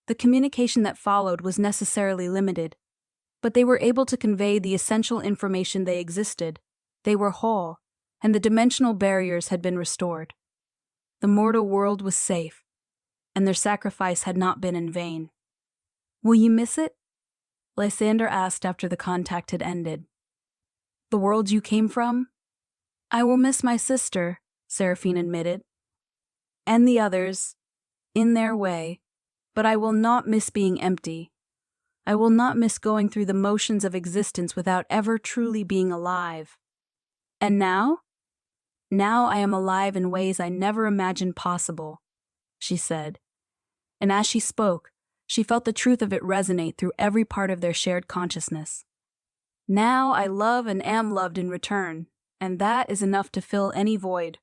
[SPEAKER 1] The communication that followed was necessarily limited, but they were able to convey the essential information: they existed, they were whole, and the dimensional barriers had been restored. The mortal world was safe, and their sacrifice had not been in vain. "Will you miss it?" Lysander asked after the contact had ended. "The world you came from?" "I will miss my sister," Seraphine admitted, "and the others, in their way, but I will not miss being empty. I will not miss going through the motions of existence without ever truly being alive. And now? Now I am alive in ways I never imagined possible," she said. And as she spoke, she felt the truth of it resonate through every part of their shared consciousness. "Now I love and am loved in return, and that is enough to fill any void."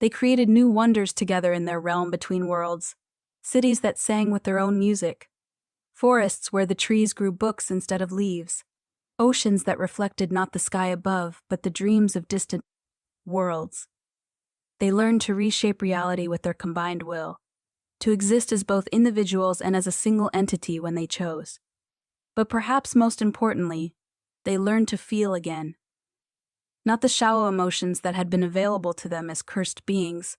[SPEAKER 1] They created new wonders together in their realm between worlds, cities that sang with their own music, forests where the trees grew books instead of leaves, oceans that reflected not the sky above, but the dreams of distant worlds. They learned to reshape reality with their combined will, to exist as both individuals and as a single entity when they chose. But perhaps most importantly, they learned to feel again. Not the shallow emotions that had been available to them as cursed beings,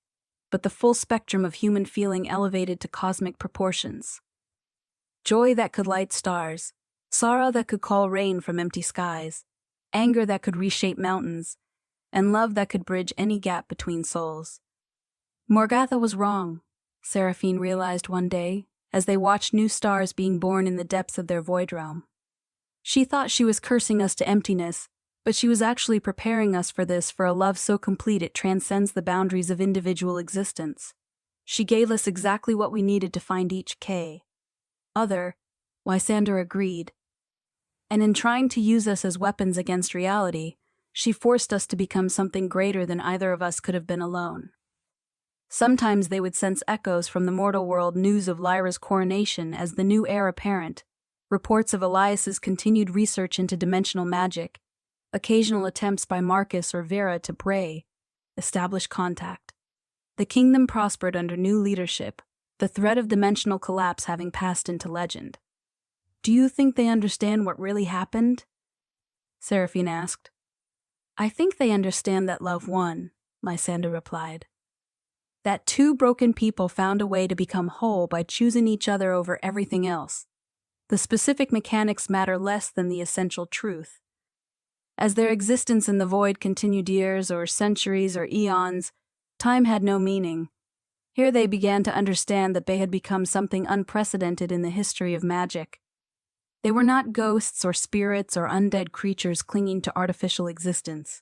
[SPEAKER 1] but the full spectrum of human feeling elevated to cosmic proportions. Joy that could light stars, sorrow that could call rain from empty skies, anger that could reshape mountains, and love that could bridge any gap between souls. Morgatha was wrong, Seraphine realized one day, as they watched new stars being born in the depths of their void realm. She thought she was cursing us to emptiness, but she was actually preparing us for this, for a love so complete it transcends the boundaries of individual existence. She gave us exactly what we needed to find each other, Lysander agreed. And in trying to use us as weapons against reality, she forced us to become something greater than either of us could have been alone. Sometimes they would sense echoes from the mortal world, news of Lyra's coronation as the new heir apparent, reports of Elias's continued research into dimensional magic, occasional attempts by Marcus or Vera to establish contact. The kingdom prospered under new leadership, the threat of dimensional collapse having passed into legend. "Do you think they understand what really happened?" Seraphine asked. "I think they understand that love won," Lysander replied. "That two broken people found a way to become whole by choosing each other over everything else. The specific mechanics matter less than the essential truth. As their existence in the void continued years or centuries or eons, time had no meaning. Here they began to understand that they had become something unprecedented in the history of magic. They were not ghosts or spirits or undead creatures clinging to artificial existence.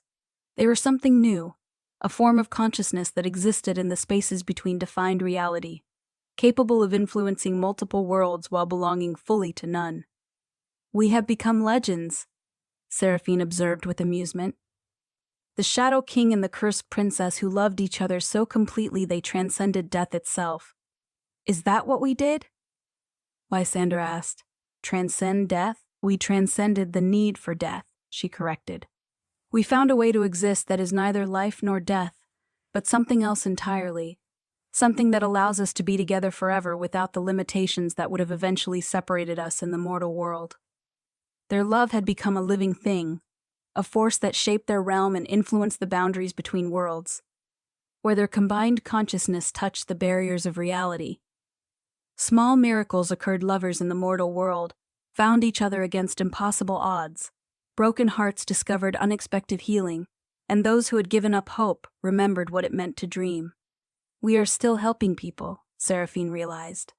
[SPEAKER 1] They were something new, a form of consciousness that existed in the spaces between defined reality, capable of influencing multiple worlds while belonging fully to none. "We have become legends," Seraphine observed with amusement. "The Shadow King and the Cursed Princess who loved each other so completely they transcended death itself. Is that what we did?" Lysander asked. "Transcend death? We transcended the need for death," she corrected. "We found a way to exist that is neither life nor death, but something else entirely. Something that allows us to be together forever without the limitations that would have eventually separated us in the mortal world." Their love had become a living thing, a force that shaped their realm and influenced the boundaries between worlds. Where their combined consciousness touched the barriers of reality, small miracles occurred. Lovers in the mortal world found each other against impossible odds. Broken hearts discovered unexpected healing, and those who had given up hope remembered what it meant to dream. "We are still helping people," Seraphine realized.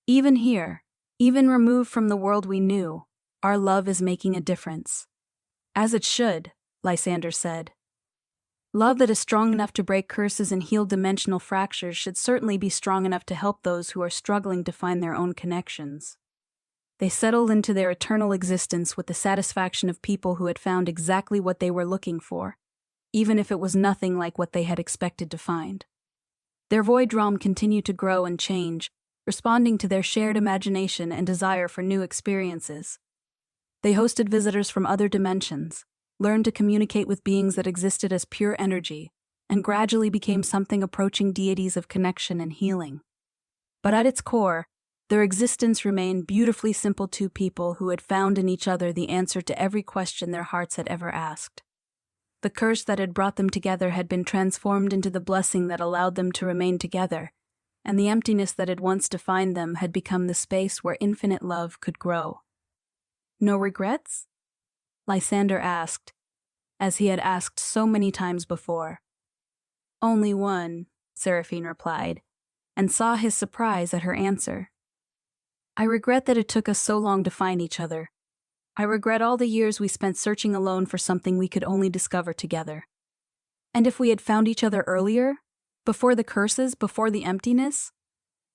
[SPEAKER 1] "Even here, even removed from the world we knew, our love is making a difference." "As it should," Lysander said. "Love that is strong enough to break curses and heal dimensional fractures should certainly be strong enough to help those who are struggling to find their own connections." They settled into their eternal existence with the satisfaction of people who had found exactly what they were looking for, even if it was nothing like what they had expected to find. Their void realm continued to grow and change, responding to their shared imagination and desire for new experiences. They hosted visitors from other dimensions, learned to communicate with beings that existed as pure energy, and gradually became something approaching deities of connection and healing. But at its core, their existence remained beautifully simple two people who had found in each other the answer to every question their hearts had ever asked. The curse that had brought them together had been transformed into the blessing that allowed them to remain together, and the emptiness that had once defined them had become the space where infinite love could grow. "No regrets?" Lysander asked, as he had asked so many times before. "Only one," Seraphine replied, and saw his surprise at her answer. "I regret that it took us so long to find each other. I regret all the years we spent searching alone for something we could only discover together. And if we had found each other earlier, before the curses, before the emptiness,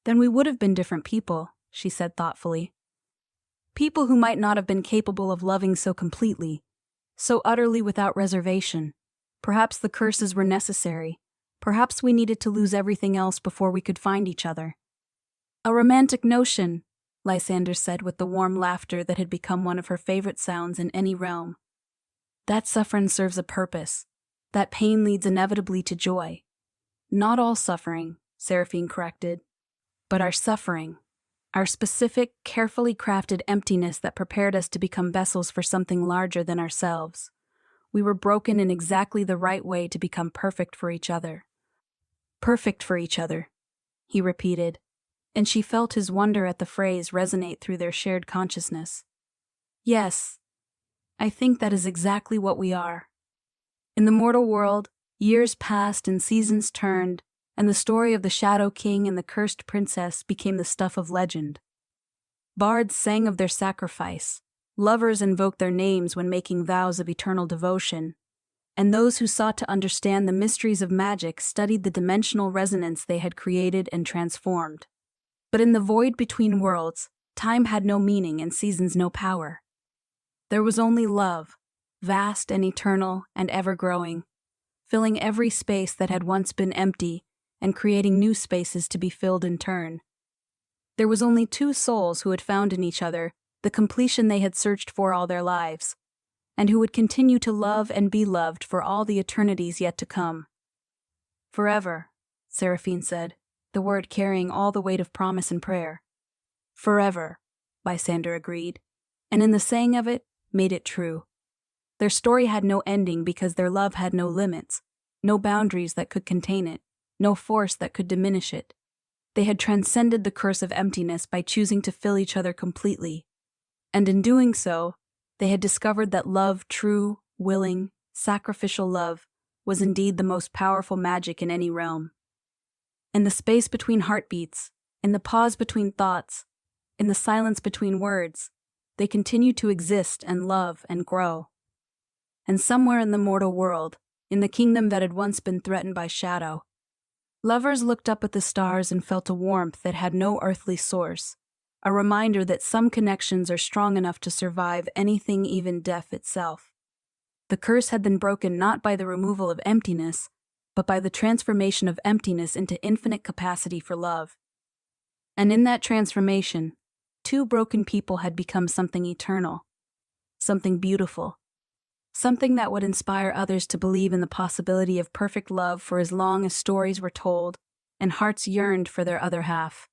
[SPEAKER 1] then we would have been different people," she said thoughtfully. "People who might not have been capable of loving so completely, so utterly without reservation. Perhaps the curses were necessary. Perhaps we needed to lose everything else before we could find each other." "A romantic notion," Lysander said with the warm laughter that had become one of her favorite sounds in any realm. "That suffering serves a purpose. That pain leads inevitably to joy." "Not all suffering," Seraphine corrected, "but our suffering. Our specific, carefully crafted emptiness that prepared us to become vessels for something larger than ourselves. We were broken in exactly the right way to become perfect for each other." "Perfect for each other," he repeated, and she felt his wonder at the phrase resonate through their shared consciousness. "Yes, I think that is exactly what we are." In the mortal world, years passed and seasons turned, and the story of the Shadow King and the Cursed Princess became the stuff of legend. Bards sang of their sacrifice, lovers invoked their names when making vows of eternal devotion, and those who sought to understand the mysteries of magic studied the dimensional resonance they had created and transformed. But in the void between worlds, time had no meaning and seasons no power. There was only love, vast and eternal and ever-growing, filling every space that had once been empty and creating new spaces to be filled in turn. There was only two souls who had found in each other the completion they had searched for all their lives, and who would continue to love and be loved for all the eternities yet to come. "Forever," Seraphine said, the word carrying all the weight of promise and prayer. "Forever," Lysander agreed, and in the saying of it, made it true. Their story had no ending because their love had no limits, no boundaries that could contain it, no force that could diminish it. They had transcended the curse of emptiness by choosing to fill each other completely, and in doing so, they had discovered that love, true, willing, sacrificial love, was indeed the most powerful magic in any realm. In the space between heartbeats, in the pause between thoughts, in the silence between words, they continue to exist and love and grow. And somewhere in the mortal world, in the kingdom that had once been threatened by shadow, lovers looked up at the stars and felt a warmth that had no earthly source, a reminder that some connections are strong enough to survive anything, even death itself. The curse had been broken not by the removal of emptiness, but by the transformation of emptiness into infinite capacity for love. And in that transformation, two broken people had become something eternal, something beautiful, something that would inspire others to believe in the possibility of perfect love for as long as stories were told and hearts yearned for their other half.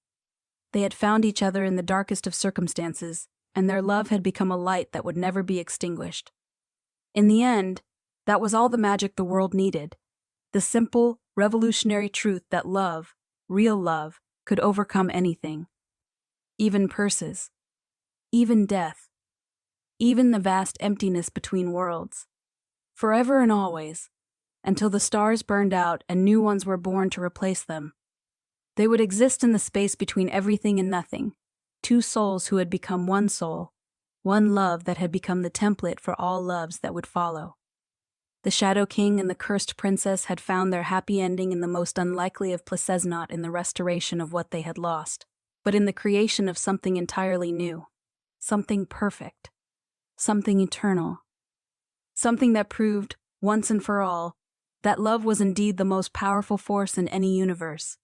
[SPEAKER 1] They had found each other in the darkest of circumstances, and their love had become a light that would never be extinguished. In the end, that was all the magic the world needed, the simple, revolutionary truth that love, real love, could overcome anything. Even curses, even death, even the vast emptiness between worlds. Forever and always, until the stars burned out and new ones were born to replace them. They would exist in the space between everything and nothing, two souls who had become one soul, one love that had become the template for all loves that would follow. The Shadow King and the Cursed Princess had found their happy ending in the most unlikely of places, not in the restoration of what they had lost, but in the creation of something entirely new, something perfect, something eternal, something that proved, once and for all, that love was indeed the most powerful force in any universe,